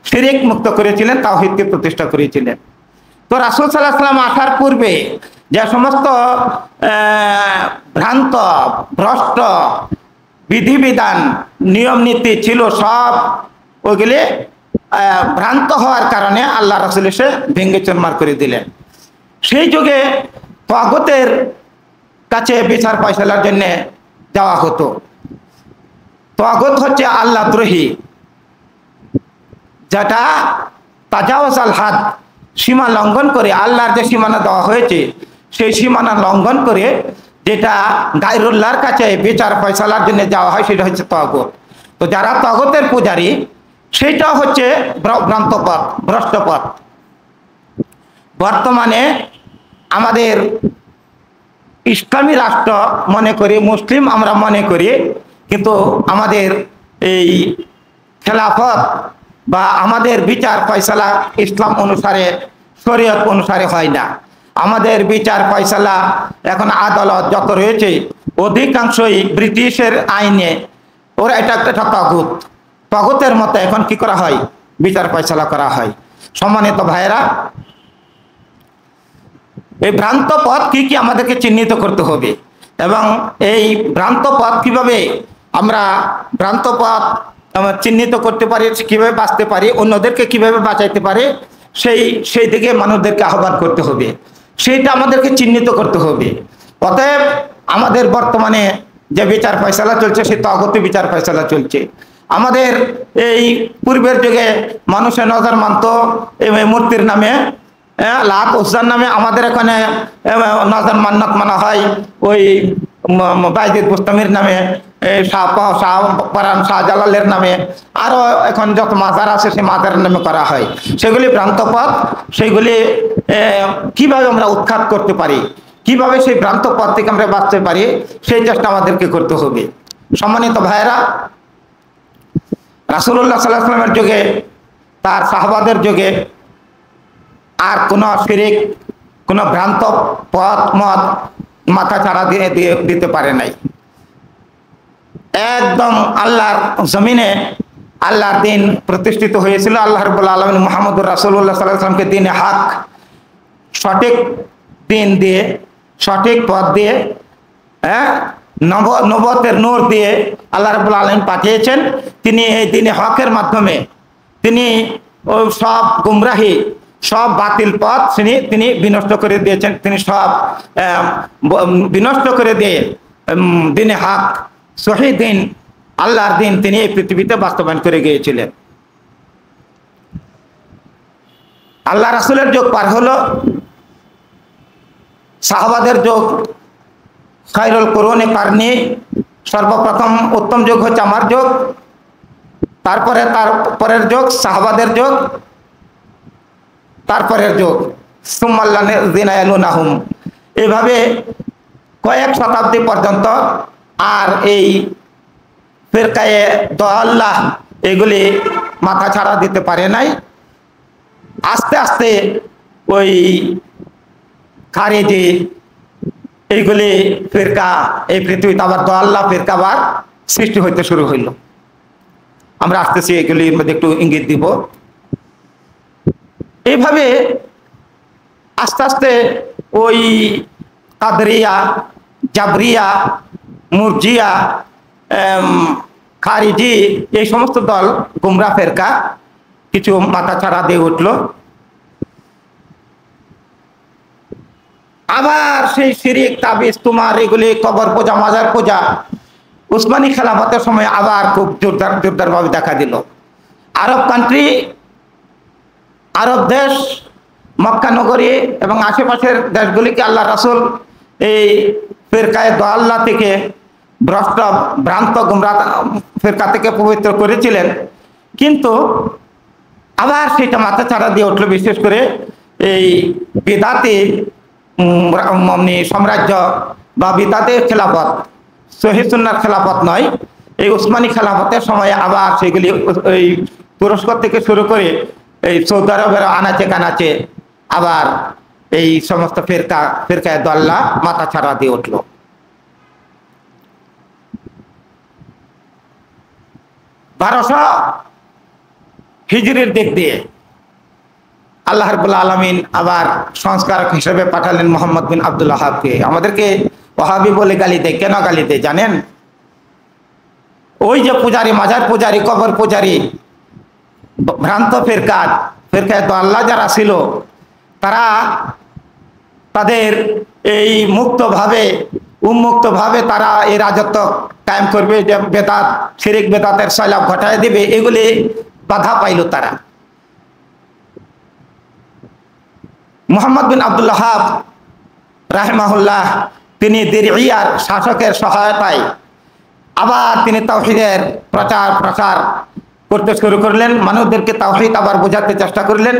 শিরক মুক্ত করেছিলেন, তাওহীদকে প্রতিষ্ঠা করেছিলেন। তো রাসূল সাল্লাল্লাহু আলাইহি ওয়াসাল্লাম আসার পূর্বে যে সমস্ত ভ্রান্ত ভ্রষ্ট বিধিবিধান নিয়ম নীতি ছিল সব ওইগুলি ভ্রান্ত হওয়ার কারণে আল্লাহ রাসূল এসে ভেঙে চুরমার করে দিলেন। সেই যুগে তাগুতের কাছে বিচার ফয়সালার জন্য যাওয়া হতো। তাগুত হচ্ছে আল্লাহ দ্রোহী, যেটা তাজাওয়াজ আল হাদ, সীমা লঙ্ঘন করে, আল্লাহর যে সীমানা দেওয়া হয়েছে সেই সীমানা লঙ্ঘন করে যেটা গায়রুল্লাহর কাছে বিচার ফয়সালার জন্য যাওয়া হয়, সেটা হচ্ছে তাগুত। তো যারা তাগুতের পূজারী সেটা হচ্ছে ভ্রান্ত পথ, ভ্রষ্ট পথ। বর্তমানে আমাদের ইসলামী রাষ্ট্র মনে করি, মুসলিম আমরা মনে করি, কিন্তু আমাদের এই খেলাফত বা আমাদের বিচার ফয়সালা ইসলাম অনুসারে, শরীয়ত অনুসারে হয় না। আমাদের বিচার ফয়সালা এখন আদালত যত রয়েছে অধিকাংশই ব্রিটিশের আইনে, ওরা এটা একটা তাগুত, তাগুতের মতো এখন কি করা হয়? বিচার ফয়সালা করা হয়। সম্মানিত ভাইয়েরা, এই ভ্রান্ত পথ কি কি আমাদেরকে চিহ্নিত করতে হবে এবং এই ভ্রান্ত পথ কিভাবে আমরা ভ্রান্ত পথ চিহ্নিত করতে পারি, কিভাবে বাঁচতে পারি, অন্যদেরকে কিভাবে বাঁচাইতে পারে, সেই দিকে মানুষদেরকে আহ্বান করতে হবে, সেইটা আমাদেরকে চিহ্নিত করতে হবে। অতএব আমাদের বর্তমানে যে বিচার ফয়সালা চলছে সেই তাগুতি বিচার ফয়সালা চলছে। আমাদের এই পূর্বের যুগে মানুষের নজর মানত মূর্তির নামে, লাত উজ্জার নামে, আমাদের এখানে নজর মান্নত মানা হয় ওই বাইজিদ বুস্তামির নামে, শাহপরান শাহজালালের নামে, আরো এখন যত মাজার আছে সেই মাজারের নামে করা হয়। সেগুলি ভ্রান্ত পথ। সেগুলি কিভাবে আমরা উৎখাত করতে পারি, কিভাবে সেই ভ্রান্ত পথ থেকে আমরা বাঁচতে পারি, সেই চেষ্টা আমাদেরকে করতে হবে। সম্মানিত ভাইয়েরা, রাসূলুল্লাহ সাল্লাল্লাহু আলাইহি ওয়াসাল্লামের যুগে, তার সাহাবাদের যুগে আর কোনো শিরক, কোনো ভ্রান্ত পথ মত মাথা চাড়া দিতে পারে নাই। একদম আল্লাহর জমিনে আল্লাহর দিন প্রতিষ্ঠিত হয়েছিল। আল্লাহ রাব্বুল আলামিন মুহাম্মদুর রাসূলুল্লাহ সাল্লাল্লাহু আলাইহি ওয়াসাল্লামকে দিনে হক, সঠিক দিন দিয়ে, সঠিক পথ দিয়ে, নবুয়তের নূর দিয়ে আল্লাহ রাব্বুল আলামিন পাঠিয়েছেন। তিনি এই দিনে হকের মাধ্যমে তিনি ওই সব গুমরাহি, সব বাতিল পথ তিনি বিনষ্ট করে দিয়েছেন। তিনি সব বিনষ্ট করে দিয়ে দিনে হক, সহি দিন, আল্লাহর দিন তিনি এই পৃথিবীতে বাস্তবায়ন করে গিয়েছিলেন। আল্লাহ রাসূলের যুগ পার হলো, সাহাবাদের যুগ, খায়রুল কুরুনে কারনি, সর্বপ্রথম উত্তম যুগ হচ্ছে আমার যুগ, তারপরে তার পরের যুগ সাহাবাদের যুগ, তারপরের যুগ সুম্মাল্লাযিনা ইয়ালুনাহুম। এইভাবে কয়েক শতাব্দী পর্যন্ত আর এই ফিরকায়ে দাল্লাহ এগুলি মাথা ছাড়া দিতে পারে নাই। আস্তে আস্তে ওই খারিজি এইগুলি ফিরকা এই পৃথিবীতে আবার দাল্লাহ ফিরকা আবার সৃষ্টি হইতে শুরু হইল। আমরা আসতেছি এগুলির মধ্যে একটু ইঙ্গিত দিব। এইভাবে আস্তে আস্তে ওই কাদরিয়া, জাবরিয়া, মুরজিয়া, খারিজি এই সমস্ত দল গুমরা ফেরকা কিছু মাথা ছাড়া দিয়ে উঠলো। আবার সেই শিরিক, তাবিজ, তোমার এগুলি কবর পূজা, মাজার পূজা উসমানী খেলাফতের সময় আবার খুব জোরদার ভাবে দেখা দিল। আরব কান্ট্রি, আরব দেশ, মক্কা নগরী এবং আশেপাশের দেশগুলিকে আল্লাহ রাসূল এই ফিরকায়ে দাল্লাহ থেকে, ভ্রান্ত গুমরা ফিরকা থেকে পবিত্র করেছিলেন। কিন্তু আবার সেটা মাথা ছাড়া দিয়ে উঠলো, বিশেষ করে এই বিদাতি সাম্রাজ্য বা বিদাতি খেলাফত, সহিহ সুন্নাহর খেলাফত নয়, এই উসমানী খেলাফতের সময় আবার সেগুলি এই তুরস্ক থেকে শুরু করে এই সৌদি আরবের আনাচে কানাচে আবার এই সমস্ত ফিরকায়ে দাল্লাহ মাথা ছাড়া দিয়ে উঠলো। বারোশো হিজরির দিক দিয়ে আল্লাহ রাব্বুল আলামিন আবার সংস্কারক হিসেবে পাঠালেন মুহাম্মদ বিন আব্দুল ওয়াহাবকে। আমাদেরকে ওয়াহাবি বলে গালি দেয়, কেন গালি দেয় জানেন? ওই যে পূজারি, মাজার পূজারি, কবর পূজারি, ভ্রান্ত ফিরকায়ে দাল্লাহ যারা ছিল, তারা তাদের এই মুক্তভাবে, উন্মুক্তভাবে তারা এই রাজত্ব কায়েম করবে, যে বেদাত, শিরিক বেদাতের সয়লাব ঘটায় দিবে, এগুলি বাধা পাইল তারা। মুহাম্মদ বিন আব্দুল ওয়াহাব রাহিমাহুল্লাহ তিনি দিরইয়ার শাসকের সহায়তায় আবার তিনি তাওহীদের প্রচার করতে শুরু করলেন, মানুষদেরকে তাওহীদ আবার বোঝাতে চেষ্টা করলেন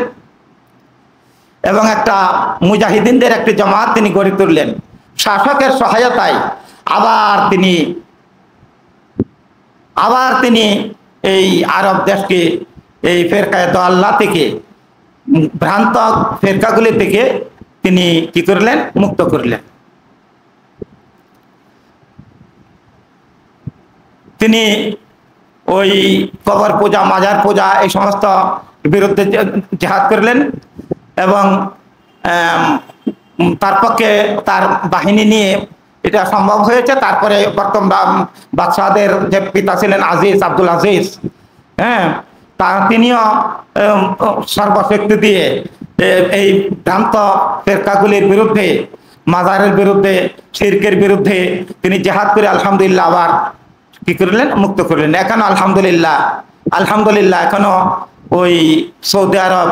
এবং একটা মুজাহিদিনদের একটি জামাত তিনি গড়ে তুললেন। শাসকের সহায়তায় আবার তিনি এই আরব দেশকে এই ফিরকায়ে দাল্লাহ থেকে, ভ্রান্ত ফিরকাগুলি থেকে তিনি কি করলেন? মুক্ত করলেন। তিনি ওই কবর পূজা, মাজার পূজা এই সমস্ত বিরুদ্ধে জিহাদ করলেন এবং তার পক্ষে তার বাহিনী নিয়ে এটা সম্ভব হয়েছে। তারপরে বর্তমান বাদশাহদের যে পিতা ছিলেন আজিজ, আব্দুল আজিজ, তিনিও সর্বশক্তি দিয়ে এই ভ্রান্ত ফিরকাগুলির বিরুদ্ধে, মাজারের বিরুদ্ধে, শিরকের বিরুদ্ধে তিনি জিহাদ করে আলহামদুলিল্লাহ আবার কি করলেন? মুক্ত করলেন। এখনো আলহামদুলিল্লাহ এখনো ওই সৌদি আরব,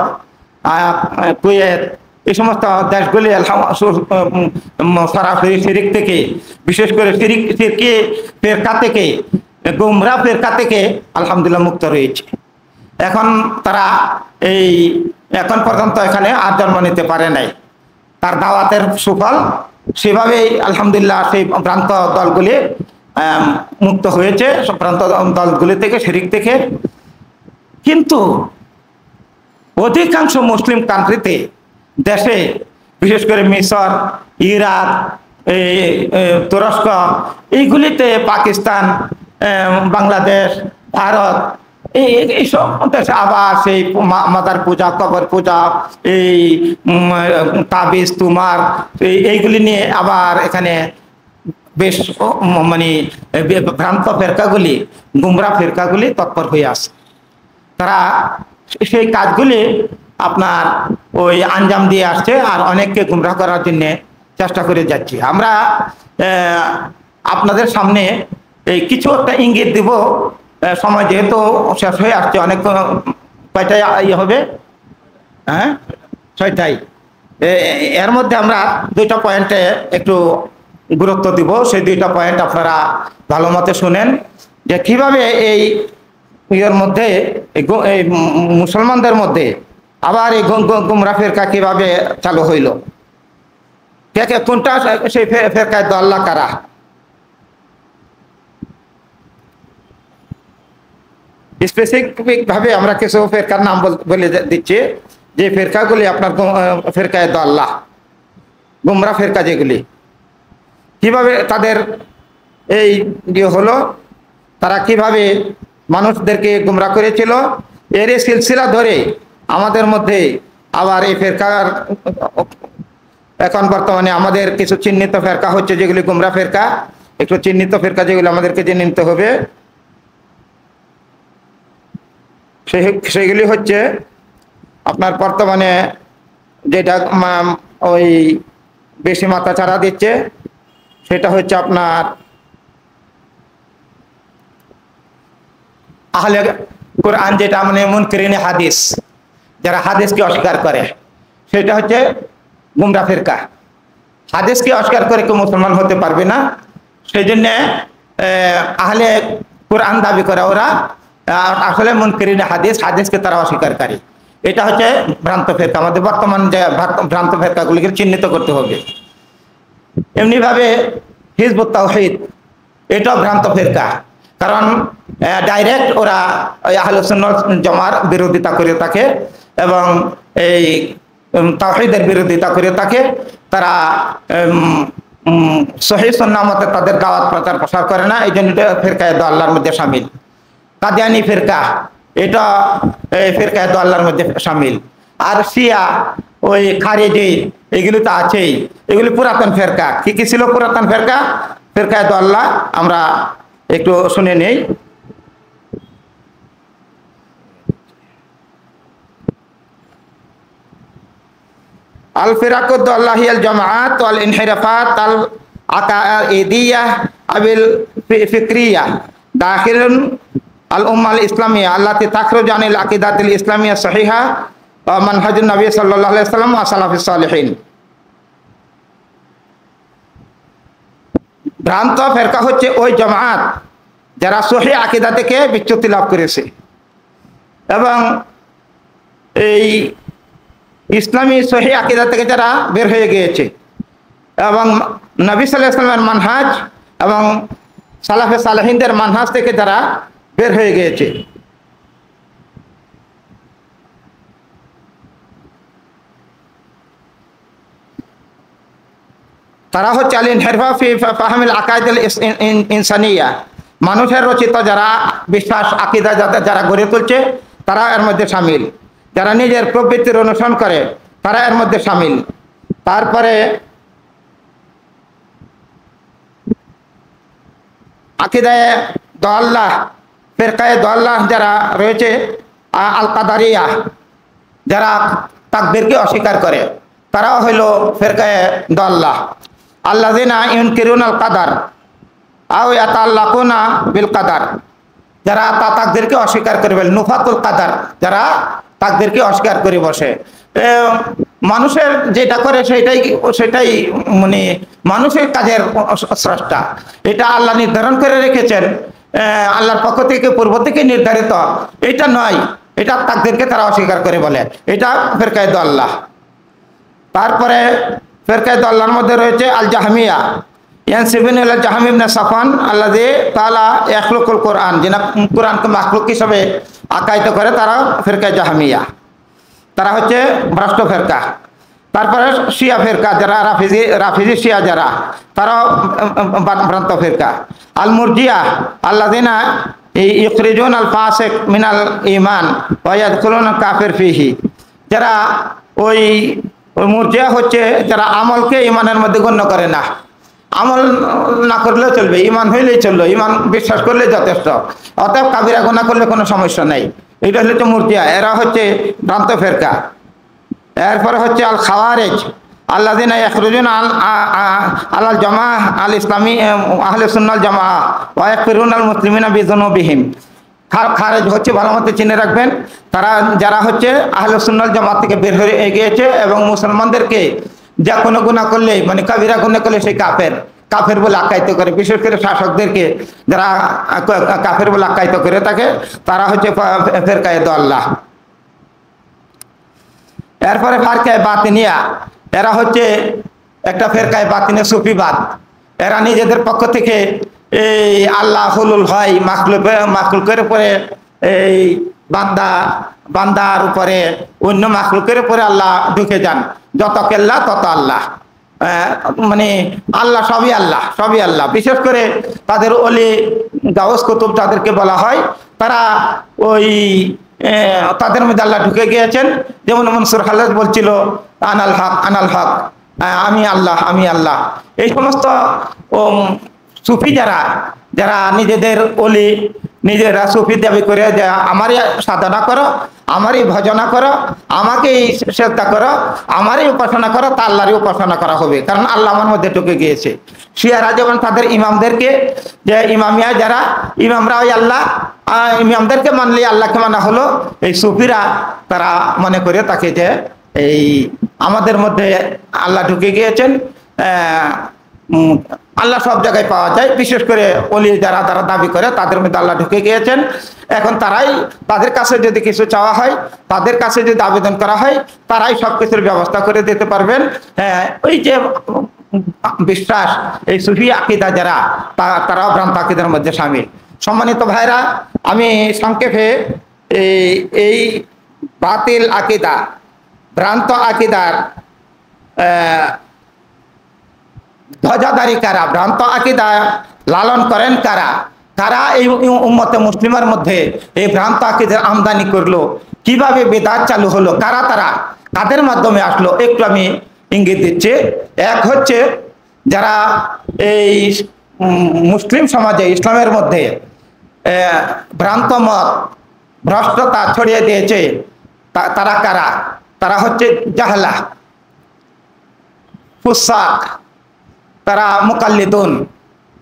কুয়েত এই সমস্ত দেশগুলি সরাসরি শিরিক থেকে, বিশেষ করে ফিরকা থেকে, গুমরা ফিরকা থেকে আলহামদুলিল্লাহ মুক্ত রয়েছে। এখন তারা এখন পর্যন্ত এখানে আর জন্ম নিতে পারে নাই। তার দাওয়াতের সুফল সেভাবেই আলহামদুলিল্লাহ সেই ভ্রান্ত দলগুলি মুক্ত হয়েছে, ভ্রান্ত দলগুলি থেকে, শিরিক থেকে। কিন্তু অধিকাংশ মুসলিম কান্ট্রিতে, দেশে, বিশেষ করে মিশর, ইরাক, তুরস্ক এইগুলিতে, পাকিস্তান, বাংলাদেশ, ভারত, এই সব দেশে আবার সেই মাজার পূজা, কবর পূজা, এই তাবিজ, তুমার এইগুলি নিয়ে আবার এখানে বেশ মানে ভ্রান্ত ফিরকাগুলি, গুমরা ফিরকাগুলি তৎপর হয়ে আসে। তারা সেই কাজগুলি আপনার ওই আঞ্জাম দিয়ে আসছে আর অনেককে গুমরাহ করার জন্য চেষ্টা করে যাচ্ছি। আমরা আপনাদের সামনে এই কিছু একটা ইঙ্গিত দিব। সময় যেহেতু শেষ হয়ে আসছে, অনেক কয়টায় ইয়ে হবে, ছয়টাই। এর মধ্যে আমরা দুইটা পয়েন্টে একটু গুরুত্ব দিব, সেই দুইটা পয়েন্ট আপনারা ভালো মতে শুনেন যে কিভাবে এই ইয়ের মধ্যে এই মুসলমানদের মধ্যে আবার এই গুমরা ফেরকা কিভাবে চালু হইল, কে কে কোনটা সেই ফেরকায় দল্লা কারা। স্পেসিফিক ভাবে আমরা কিছু ফেরকার নাম বলে দিচ্ছি, যে ফেরকাগুলি আপনার ফেরকায় দল্লা, গুমরা ফেরকা যেগুলি, কিভাবে তাদের এই যে হলো, তারা কিভাবে মানুষদেরকে গুমরা করেছিল, এর সিলসিলা ধরে আমাদের মধ্যে আবার এই ফেরকার এখন বর্তমানে আমাদের কিছু চিহ্নিত ফেরকা হচ্ছে, যেগুলি গুমরা ফেরকা, একটু চিহ্নিত ফেরকা যেগুলি আমাদেরকে জেনে নিতে হবে। সেগুলি হচ্ছে আপনার বর্তমানে যেটা ওই বেশি মাথা ছাড়া দিচ্ছে, সেটা হচ্ছে আপনার আহলে কোরআন, যেটা মানে মুনকিরিনে হাদিস, যারা হাদিসকে অস্বীকার করে, সেটা হচ্ছে গুমরা ফিরকা। হাদিসকে অস্বীকার করে কেউ মুসলমান হতে পারবে না, সেই জন্য আহলে কোরআন দাবি করে ওরা, আসলে মুনকিরিনে হাদিস, হাদিসকে তারা অস্বীকারী। এটা হচ্ছে ভ্রান্ত ফেরকা। আমাদের বর্তমান যে ভ্রান্ত ফেরকাগুলিকে চিহ্নিত করতে হবে। এমনিভাবে হিজবুত তাওহীদ, এটাও ভ্রান্ত ফেরকা, কারণ ডাইরেক্ট ওরা আহলে সুন্নাত জামার বিরোধিতা করে থাকে এবং এই তাওহীদের বিরোধিতা করে থাকে। তারা সহিহ সুন্নাহ মতে তাদের দাওয়াত প্রচার প্রসার করে না, এই জন্য ফেরকায়ে দাল্লার মধ্যে শামিল। কাদিয়ানি ফেরকা, এটা ফেরকায়ে দাল্লার মধ্যে শামিল। আর শিয়া, ওই খারিজি, এগুলি তো আছেই, এগুলি পুরাতন ফেরকা। কি কি ছিল পুরাতন ফেরকা? ফেরকায়ে দাল্লা আমরা একটু শুনে নেই। আল ফিরাকুদ দাল্লাহ হিয়াল জামাআত ওয়াল ইনহিরাফাত আল আকাইদিয়াহ আবিল ফিকরিয়াহ দাখিলুন আল উম্মাল ইসলামিয়া আল্লাতি তাখরুজু আনিল আকিদাতিল ইসলামিয়া সহিহা ওয়া মানহাজুন নবী সাল্লাল্লাহু আলাইহি ওয়াসাল্লাম ওয়া সালাফিস সালিহিন। ভ্রান্ত ফেরকা হচ্ছে ওই জামাত যারা সহিহ আকীদা থেকে বিচ্যুতি লাভ করেছে এবং এই ইসলামী সহিহ আকীদা থেকে যারা বের হয়ে গিয়েছে এবং নবী সাল্লাল্লাহু আলাইহি ওয়াসাল্লামের মানহাজ এবং সালাফে সালেহিনদের মানহাজ থেকে যারা বের হয়ে গিয়েছে। তারা হচ্ছে আল ইনহিরাফ ফি ফাহমিল আকাইদুল ইনসানিয়া, মানুষের রচিত যারা বিশ্বাস আকীদা যারা গড়ে তুলছে তারা এর মধ্যে শামিল। যারা নিজের প্রবৃত্তির অনুসরণ করে তারা এর মধ্যে শামিল। তারপরে আকিদায়ে দাল্লাহ, ফিরকায়ে দাল্লাহ যারা রয়েছে, আল কাদারিয়া, যারা তাকদীরকে অস্বীকার করে, তারাও হইল ফিরকায়ে দাল্লাহ। আল্লাযিনা ইউনকিরুনাল কাদার আও ইয়াতাল্লাকুনা বিল কাদার, যারা তাকদীরকে অস্বীকার করে, নুফাতুল কাদার, যারা তাকদীরকে অস্বীকার করে বসে। মানুষের যেটা করে সেটাই মানে মানুষের কাজের স্রষ্টা, এটা আল্লাহ নির্ধারণ করে রেখেছেন, আল্লাহর পক্ষ থেকে পূর্ব থেকে নির্ধারিত, এটা নয়, এটা তাকদীরকে তারা অস্বীকার করে বলে, এটা ফিরকায়ে দাল্লাহ। তারপরে ফিরকায়ে দাল্লাহর মধ্যে রয়েছে আল জাহমিয়া, ইয়ানসিবুন ইলা জাহম ইবনে সাফওয়ান আল্লাযী তাআলা ইয়াখলুকুল কোরআন, যিনি কোরআনকে মাখলুক হিসেবে আখ্যায়িত করে, তারা ফিরকায়ে জাহমিয়া, তারা হচ্ছে ভ্রষ্ট ফেরকা। তারপরে শিয়া ফেরকা, যারা রাফিজি শিয়া, যারা তারা ভ্রান্ত ফেরকা। আল মুরজিয়া আল্লাযিনা ইউখরিজুন আল ফাসিক মিনাল ঈমান ওয়া ইয়াদখুলুন কাফির ফিহি, যারা ওই মুরজিয়া হচ্ছে যারা আমলকে ঈমানের মধ্যে গণ্য করে না, আমল না করলেও চলবে, ঈমান হইলেই চলবে, ঈমান বিশ্বাস করলে যথেষ্ট, অতএব কাবিরা গুনাহ করলে কোনো সমস্যা নেই। এটা হচ্ছে মুরজিয়া, এরা হচ্ছে ভ্রান্ত ফেরকা। এরপরে হচ্ছে আল খাওয়ারিজ আল্লাযিনা ইয়াখরুজুন আলাল জামাআহ আল ইসলামী আহলে সুন্নাহ জামাআহ ওয়া ইয়াকফিরুনাল মুসলিমিনা বিযুনুবিহিম, খারেজ হচ্ছে, ভালো মতো চিনে রাখবেন। তারা যারা হচ্ছে আহলে সুন্নাত জামাত থেকে বের হয়ে গিয়েছে এবং মুসলমানদেরকে যা কোনো গুনাহ করলে মানে কাবিরা গুনাহ করলে সেই কাফের কাফের বলে আখ্যায়িত করে, বিশেষ করে শাসকদেরকে যারা কাফের বলে আখ্যায়িত করে থাকে তারা হচ্ছে ফেরকায়ে দাল্লাহ। এরপরে ফেরকায়ে বাতিনিয়া, এরা হচ্ছে একটা ফেরকায়ে বাতিনিয়া সুফিবাদ। এরা নিজেদের পক্ষ থেকে এই আল্লাহ হুলুল হয়, মাখলুকের উপরে এই বান্দার উপরে অন্য মাখলুকের উপরে আল্লাহ ঢুকে যান, যত কেল্লা তত আল্লাহ, মানে আল্লাহ সবই আল্লাহ, সবই আল্লাহ। বিশেষ করে তাদের ওলি গাউস কুতুব যাদেরকে বলা হয়, তারা ওই তাদের মধ্যে আল্লাহ ঢুকে গিয়েছেন। যেমন মনসুর খালেদ বলছিল আনাল হক, আনাল হক, আমি আল্লাহ, আমি আল্লাহ। এই সমস্ত সুফি যারা যারা নিজেদের ওলি, নিজেরা সুফি দাবি করে যে আমারই সাধনা করো, আমারই ভজনা করো, আমাকেই শ্রদ্ধা করো, আমারই উপাসনা করো, তা আল্লাহরই উপাসনা করা হবে, কারণ আল্লাহ আমার মধ্যে ঢুকে গিয়েছে। শিয়ারা যেমন তাদের ইমামদেরকে, যে ইমামিয়া যারা ইমামরা ওই আল্লাহ, ইমামদেরকে মানলে আল্লাহকে মানা হলো, এই সুফিরা তারা মনে করে তাকে যে এই আমাদের মধ্যে আল্লাহ ঢুকে গিয়েছেন। আল্লাহ সব জায়গায় পাওয়া যায়, বিশেষ করে ওলি যারা তারা দাবি করে তাদের মধ্যে আল্লাহ ঢুকে গিয়েছেন। এখন তারাই, তাদের কাছে যদি কিছু চাওয়া হয়, তাদের কাছে যদি আবেদন করা হয়, তারাই সব কিছুর ব্যবস্থা করে দিতে পারবেন। ওই যে বিশ্বাস, এই সুফি আকিদা যারা, তারাও ভ্রান্ত আকিদার মধ্যে শামিল। সম্মানিত ভাইরা, আমি সংক্ষেপে এই বাতিল আকিদা, ভ্রান্ত আকিদার ধ্বজাধারী কারা, ভ্রান্ত আকিদা লালন করেন কারা, কারা এই উম্মতে মুসলিমের মধ্যে এই ভ্রান্ত আকিদার আমদানি করলো, কিভাবে বিদআত চালু হলো, কারা তারা, কাদের মাধ্যমে আসলো, একটু আমি ইঙ্গিত দিচ্ছি। এক হচ্ছে যারা এই মুসলিম সমাজে, ইসলামের মধ্যে ভ্রান্ত মত, ভ্রষ্টতা ছড়িয়ে দিয়েছে, তারা কারা? তারা হচ্ছে জাহলা, ফুসাক, তারা মুকাল্লিদুন,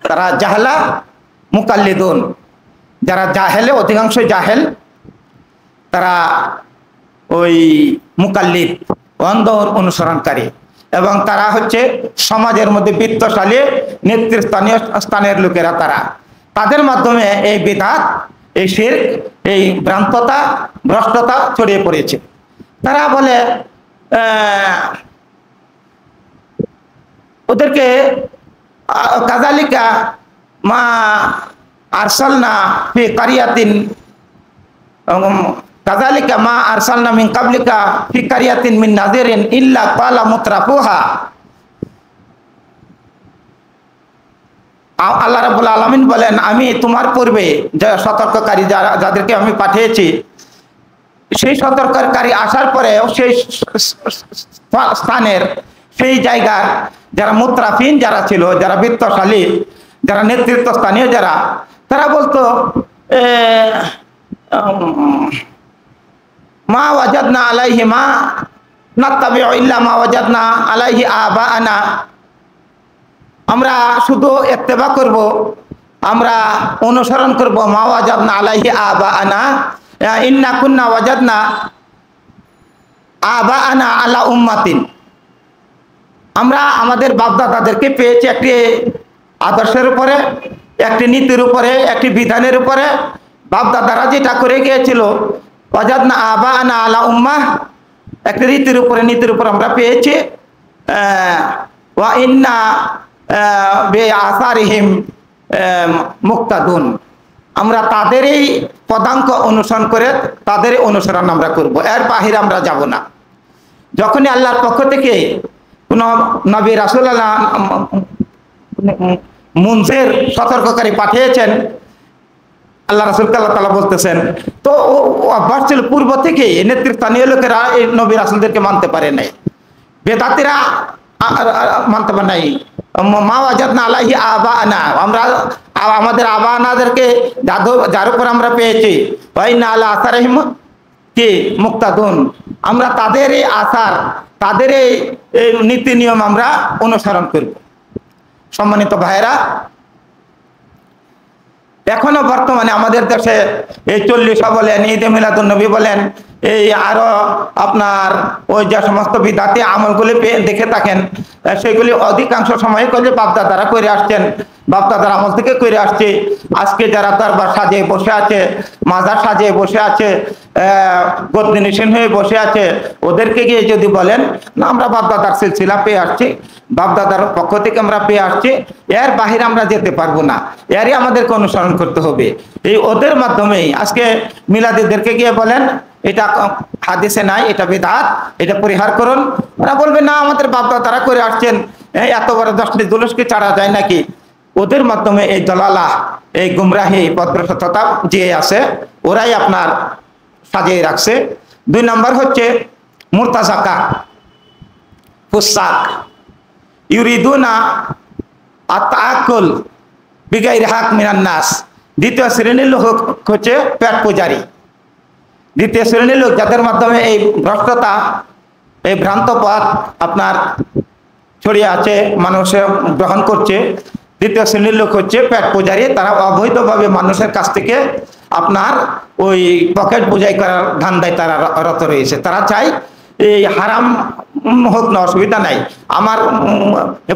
তারা জাহলা মুকাল্লিদুন। যারা জাহেলে, অধিকাংশ জাহেল, তারা ওই মুকাল্লিদ, অন্ধ অনুসরণকারী, এবং তারা হচ্ছে সমাজের মধ্যে বিত্তশালী নেতৃস্থানীয় স্থানের লোকেরা। তারা তাদের মাধ্যমে এই বিদআত, এই শিরক, এই ভ্রান্ততা, ভ্রষ্টতা ছড়িয়ে পড়েছে। তারা বলে ওদেরকে কাযালিকা মা আরসালনা ফি কারিয়াতিন, কাযালিকা মা আরসালনা মিন ক্বাবলিকা ফি কারিয়াতিন মিন নাযিরিন ইল্লা ক্বালা মুতরাফুহা। আল্লাহ রাব্বুল আলামিন বলেন, আমি তোমার পূর্বে যে সতর্ককারী যাদেরকে আমি পাঠিয়েছি, সেই সতর্ককারী আসার পরে সেই স্থানের, সেই জায়গার যারা মুত্রাফিন যারা ছিল, যারা বিত্তশালী, যারা নেতৃত্ব স্থানীয় যারা, তারা বলতো মা ওয়াজাদনা আলাইহি মা নাত্তাবিউ ইল্লা মা ওয়াজাদনা আলাইহি আবাআনা। আমরা শুধু ইত্তেবা করব, আমরা অনুসরণ করব মা ওয়াজাদনা আলাইহি আবাআনা, ইন্না কুন্না ওয়াজাদনা আবাআনা আলা উম্মাতিন। আমরা আমাদের বাপদাদাদেরকে পেয়েছি একটি আদর্শের উপরে, একটি নীতির উপরে, একটি বিধানের উপরে। বাপদাদারা যেটা করে গিয়েছিল, ওয়াজাদনা আবাআনা আলা উম্মাহ, একটি রীতির উপরে, নীতির উপর আমরা পেয়েছি। ওয়া ইন্না বিআসারিহিম মুক্তাদুন, আমরা তাদেরই পদাঙ্ক অনুসরণ করে তাদেরই অনুসরণ আমরা করব, এর বাহিরে আমরা যাব না। যখনই আল্লাহর পক্ষ থেকে কোন নবী রাসূলুল্লাহ মুনজির, সতর্ককারী পাঠিয়েছেন, আল্লাহ রাসূলকে আল্লাহ তাআলা বলতেছেন, তো অভ্যাস ছিল পূর্ব থেকে নেতৃস্থানীয় লোকেরা এই নবী রাসূলদেরকে মানতে পারে নাই, বেদাতিরা মানতে পারে নাই। মা ওয়াজাদনা আলাইহি আবাআনা, আমরা আমাদের আবাআনাদেরকে যার উপর আমরা পেয়েছি, ওয়া ইন্না আলা আসারিহিম কি মুক্তাদুন, আমরা তাদের এই আসার, তাদের এই নীতি নিয়ম আমরা অনুসরণ করব। সম্মানিত ভাইরা, এখনো বর্তমানে আমাদের দেশে এই 40 বলেন, ঈদে মিলাদুন্নবী বলেন, এই আরো আপনার ওই যে সমস্ত বিদাতি আমলগুলি দেখে থাকেন, সেগুলি অধিকাংশ সময় করে বাপদাদারা করে আসছেন, বাপদাদার আমল থেকে করে আসছে। আজকে যারা দরবার সাজিয়ে বসে আছে, মাজার সাজিয়ে বসে আছে, গদ্দিনিসীন হয়ে বসে আছে, ওদেরকে গিয়ে যদি বলেন না আমরা বাপদাদার সিলসিলা পেয়ে আসছি, বাপদাদার পক্ষ থেকে আমরা পেয়ে আসছি, এর বাহিরে আমরা যেতে পারবো না, এরই আমাদেরকে অনুসরণ করতে হবে, এই ওদের মাধ্যমেই আজকে মিলাদীদেরকে গিয়ে বলেন এটা হাদিসে নাই, এটা বিদআত, এটা পরিহার করুন, ওরা বলবে না আমাদের বাপদাদারা করে আসছেন, এত বড় 10টি জুলুসকে ছাড়া যায় নাকি। ওদের মাধ্যমে এই দলালা, এই গুমরাহি, পথভ্রষ্টতা যে আছে ওরাই আপনার সাজিয়ে রাখছে। 2 নম্বর হচ্ছে মুরতাজাকা, ফুসাক, ইউরিদুনা আতাকুল বিগাইরি হাক মিনান নাস। দ্বিতীয় শ্রেণীর লোক হচ্ছে পেট পূজারী। দ্বিতীয় শ্রেণীর লোক যাদের মাধ্যমে এই ভ্রষ্টতা, এই ভ্রান্ত পথ আপনার ছড়িয়ে আছে, মানুষে গ্রহণ করছে। দ্বিতীয় শ্রেণীর লোক হচ্ছে পেট পূজারী। তারা অবৈধভাবে মানুষের কাছ থেকে আপনার ওই পকেট বোঝাই করার ধান্দায় তারা রত রয়েছে। তারা চায় এই হারাম হোক না, অসুবিধা নাই, আমার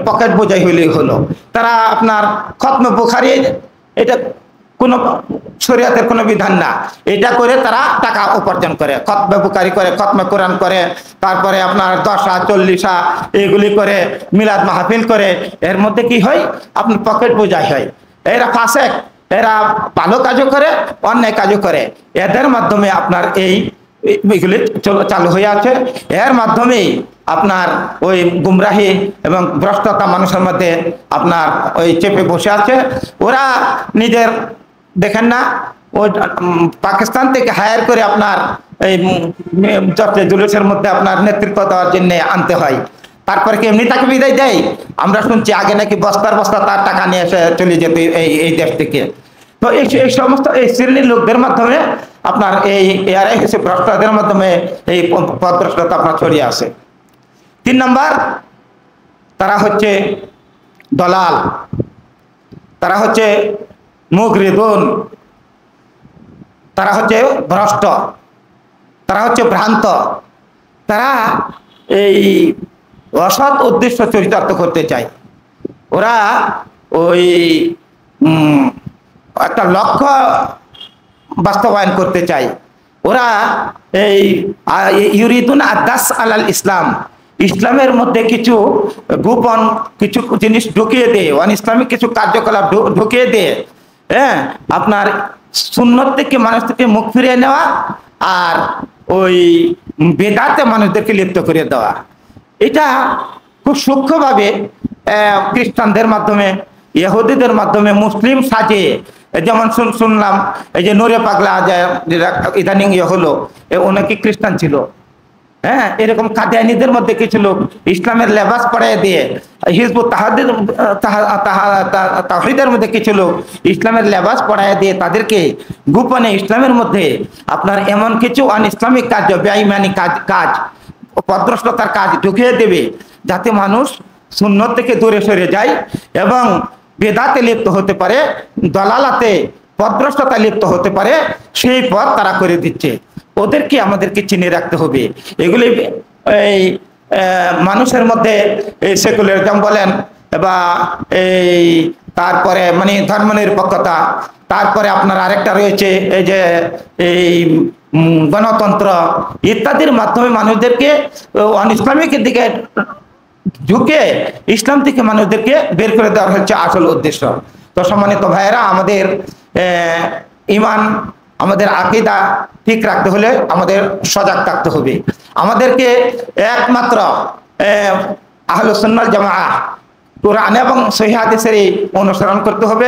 পকেট বোঝাই হইলেই হলো। তারা আপনার খতমে বুখারী, এটা কোনো শরীয়তের কোনো বিধান না, এটা করে তারা টাকা উপার্জন করে, খতমে বুখারী করে, খতমে কোরআন করে, তারপরে আপনার 10 40 এগুলি করে, মিলাদ মাহফিল করে। এর মধ্যে কি হয়, আপনার পকেট বোঝাই হয়। এরা ফাসেক, এরা ভালো কাজও করে, অন্যায় কাজও করে। এদের মাধ্যমে আপনার এইগুলি চালু হয়ে আছে। এর মাধ্যমেই আপনার ওই গুমরাহি এবং ভ্রষ্টতা মানুষের মধ্যে আপনার ওই চেপে বসে আছে। ওরা নিজের দেখেন না, ওই পাকিস্তান থেকে হায়ার করে আপনার এই জুলুসের মধ্যে আপনার নেতৃত্ব দেওয়ার জন্য আনতে হয়। তারপরে কি এমনি তাকে বিদায় দেয়? আমরা শুনছি আগে নাকি বস্তার বস্তা তার টাকা নিয়ে এসে চলে যেত এই দেশ থেকে। তো এই সমস্ত এই শ্রেণীর লোকদের মাধ্যমে আপনার এই এআরআই হচ্ছে ভ্রষ্টতাদের মাধ্যমে এই পথভ্রষ্টতা আপনার ছড়িয়ে আসে। 3 নম্বর, তারা হচ্ছে দলাল, তারা হচ্ছে মুগরিদুন, তারা হচ্ছে ভ্রষ্ট, তারা হচ্ছে ভ্রান্ত। তারা এই অসৎ উদ্দেশ্য চরিতার্থ করতে চায়। ওরা ওই একটা লক্ষ্য বাস্তবায়ন করতে চায়। ওরা এই ইউরিদুন আদাস আলাল ইসলাম, ইসলামের মধ্যে কিছু গোপন কিছু জিনিস ঢুকিয়ে দেয়, অন ইসলামিক কিছু কার্যকলাপ ঢুকিয়ে দেয়। হ্যাঁ, আপনার সুন্নত থেকে মানুষ থেকে মুখ ফিরিয়ে নেওয়া আর ওই বেদাতে মানুষদেরকে লিপ্ত করে দেওয়া। এটা খুব সূক্ষ্মভাবে খ্রিস্টানদের মাধ্যমে, ইহুদিদের মাধ্যমে মুসলিম সাজে, যেমন শুনলাম এই যে নূরে পাগলা যেটা ইদানিং হলো, অনেকে খ্রিস্টান ছিল। হ্যাঁ, এরকম কাদিয়ানীদের মধ্যে কিছু লোক ইসলামের লেবাস পড়াই দিয়ে, হিজবুত তাওহীদের মধ্যে কিছু লোক ইসলামের লেবাস পড়াই দিয়ে তাদেরকে গোপনে ইসলামের মধ্যে আপনার এমন কিছু অন ইসলামিক কাজ, বেঈমানি কাজ, পথভ্রষ্টতার কাজ ঢুকিয়ে দেবে, যাতে মানুষ সুন্নত থেকে দূরে সরে যায় এবং বেদাতে লিপ্ত হতে পারে, দলালাতে পথভ্রষ্টতা লিপ্ত হতে পারে, সেই পথ তারা করে দিচ্ছে। ওদেরকে আমাদেরকে চিনে রাখতে হবে। এগুলি এই মানুষের মধ্যে এই সেকুলারিজম বলেন বা এই তারপরে মানে ধর্মনিরপেক্ষতা, তারপরে আপনার আরেকটা রয়েছে এই যে এই গণতন্ত্র ইত্যাদির মাধ্যমে মানুষদেরকে অন ইসলামিকের দিকে ঝুঁকে ইসলাম থেকে মানুষদেরকে বের করে দেওয়ার হচ্ছে আসল উদ্দেশ্য। তো সম্মানিত ভাইয়েরা, আমাদের ঈমান, আমাদের আকীদা ঠিক রাখতে হলে আমাদের সজাগ থাকতে হবে। আমাদেরকে একমাত্র আহলুস সুন্নাহ জামাআহ কোরআন এবং সহিহ হাদিসের অনুসরণ করতে হবে।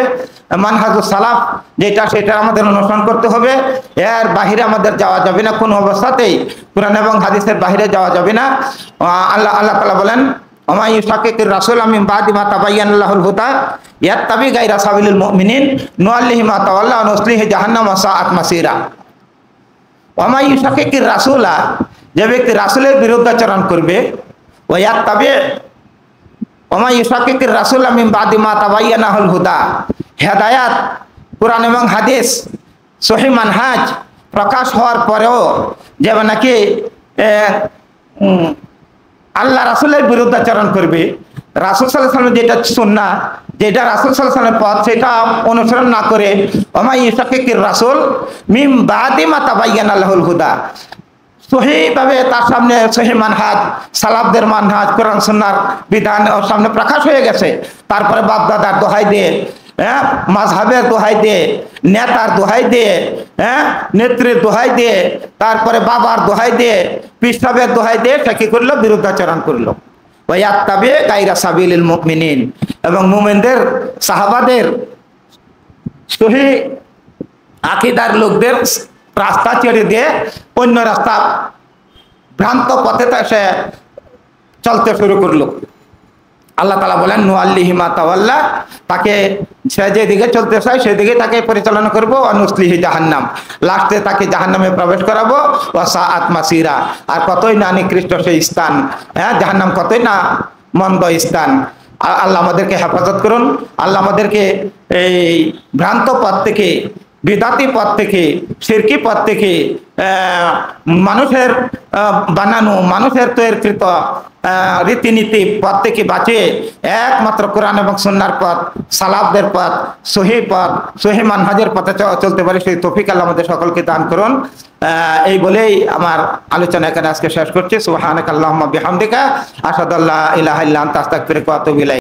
মানহাজুস সালাফ যেটা, সেটা আমাদের অনুসরণ করতে হবে। এর বাহিরে আমাদের যাওয়া যাবে না, কোনো অবস্থাতেই কোরআন এবং হাদিসের বাহিরে যাওয়া যাবে না। আল্লাহ তাআলা বলেন, ওমা ইউশাকিকির রাসূল মিন বাদি মা তাবায়্যানা লাহুল হুদা ইয়াত্তাবি গায়রা সাবিলিল মুমিনিন নুআল্লিহি মা তাওয়াল্লা ওয়া নুসলিহি জাহান্নাম ওয়া সাআত মাসীরা। ওমা ইউশাকিকির রাসূলা, যে ব্যক্তি রাসূলের বিরুদ্ধাচরণ করবে, ওয়া ইয়াত্তাবি, ওমা ইউশাকিকির রাসূল মিন বাদি মা তাবায়্যানা লাহুল হুদা, হেদায়াত কোরআন এবং হাদিস সহি মানহাজ প্রকাশ হওয়ার পরেও যে নাকি আল্লাহ রাসূলের বিরুদ্ধাচরণ করবে, রাসূল সাল্লাল্লাহু আলাইহি ওয়াসাল্লাম যেটা সুন্নাহ, যেটা রাসূল সাল্লাল্লাহু আলাইহি ওয়াসাল্লামের পথ, সেটা অনুসরণ না করে ওমা ইউশাকিকির রাসূল মিন বাদি মা তাবায়্যানা লাহুল হুদা, সহিভাবে তার সামনে সহি মানহাজ, সালাফদের মানহাজ, কোরআন সুন্নাহর বিধান ওর সামনে প্রকাশ হয়ে গেছে, তারপরে বাপ দাদার দোহাই দিয়ে, হ্যাঁ, মাযহাবের দোহাই দিয়ে, নেতার দোহাই দিয়ে, হ্যাঁ, নেত্রীর দোহাই দিয়ে, তারপরে বাবার দোহাই দিয়ে, পিসাবের দোহাই দিয়ে সে কি করলো? বিরুদ্ধাচরণ করলো। ওয়ায়াত্তাবি গায়রা সাবিলিল মুমিনিন, এবং মুমিনদের সাহাবাদের সহি আকীদার লোকদের রাস্তা ছেড়ে দিয়ে অন্য রাস্তা, ভ্রান্ত পথে সে চলতে শুরু করলো। আল্লাহ তাআলা বলেন নুআল্লিহি মা তাওয়াল্লা, তাকে সে যেদিকে চলতে চায় সেদিকে তাকে পরিচালনা করব। অনুসলিহি জাহান্নাম, লাস্টে তাকে জাহান্নামে প্রবেশ করাবো। ওয়া সাআত মাসিরা, আর কতই না নিকৃষ্ট সেই স্থান, হ্যাঁ, জাহান্নাম কতই না মন্দ স্থান। আল্লাহ আমাদেরকে হেফাজত করুন। আল্লাহ আমাদেরকে এই ভ্রান্ত পথ থেকে, বিদাতি পথ থেকে, শিরকি পথ থেকে, মানুষের বানানো, মানুষের তৈরিকৃত রীতিনীতি পথ থেকে বাঁচিয়ে একমাত্র কোরআন এবং সুন্নাহর পথ, সালাফদের পথ, সহি পথ, সহি মানহাজের পথে চলতে পারে সেই তৌফিক আল্লাহ আমাদের সকলকে দান করুন। এই বলেই আমার আলোচনা এখানে আজকে শেষ করছি। সুবহানাকাল্লাহুম্মা বিহামদিকা আশহাদু আল্লা ইলাহা ইল্লা আনতা আস্তাগফিরুকা ওয়া আতুবু ইলাইক।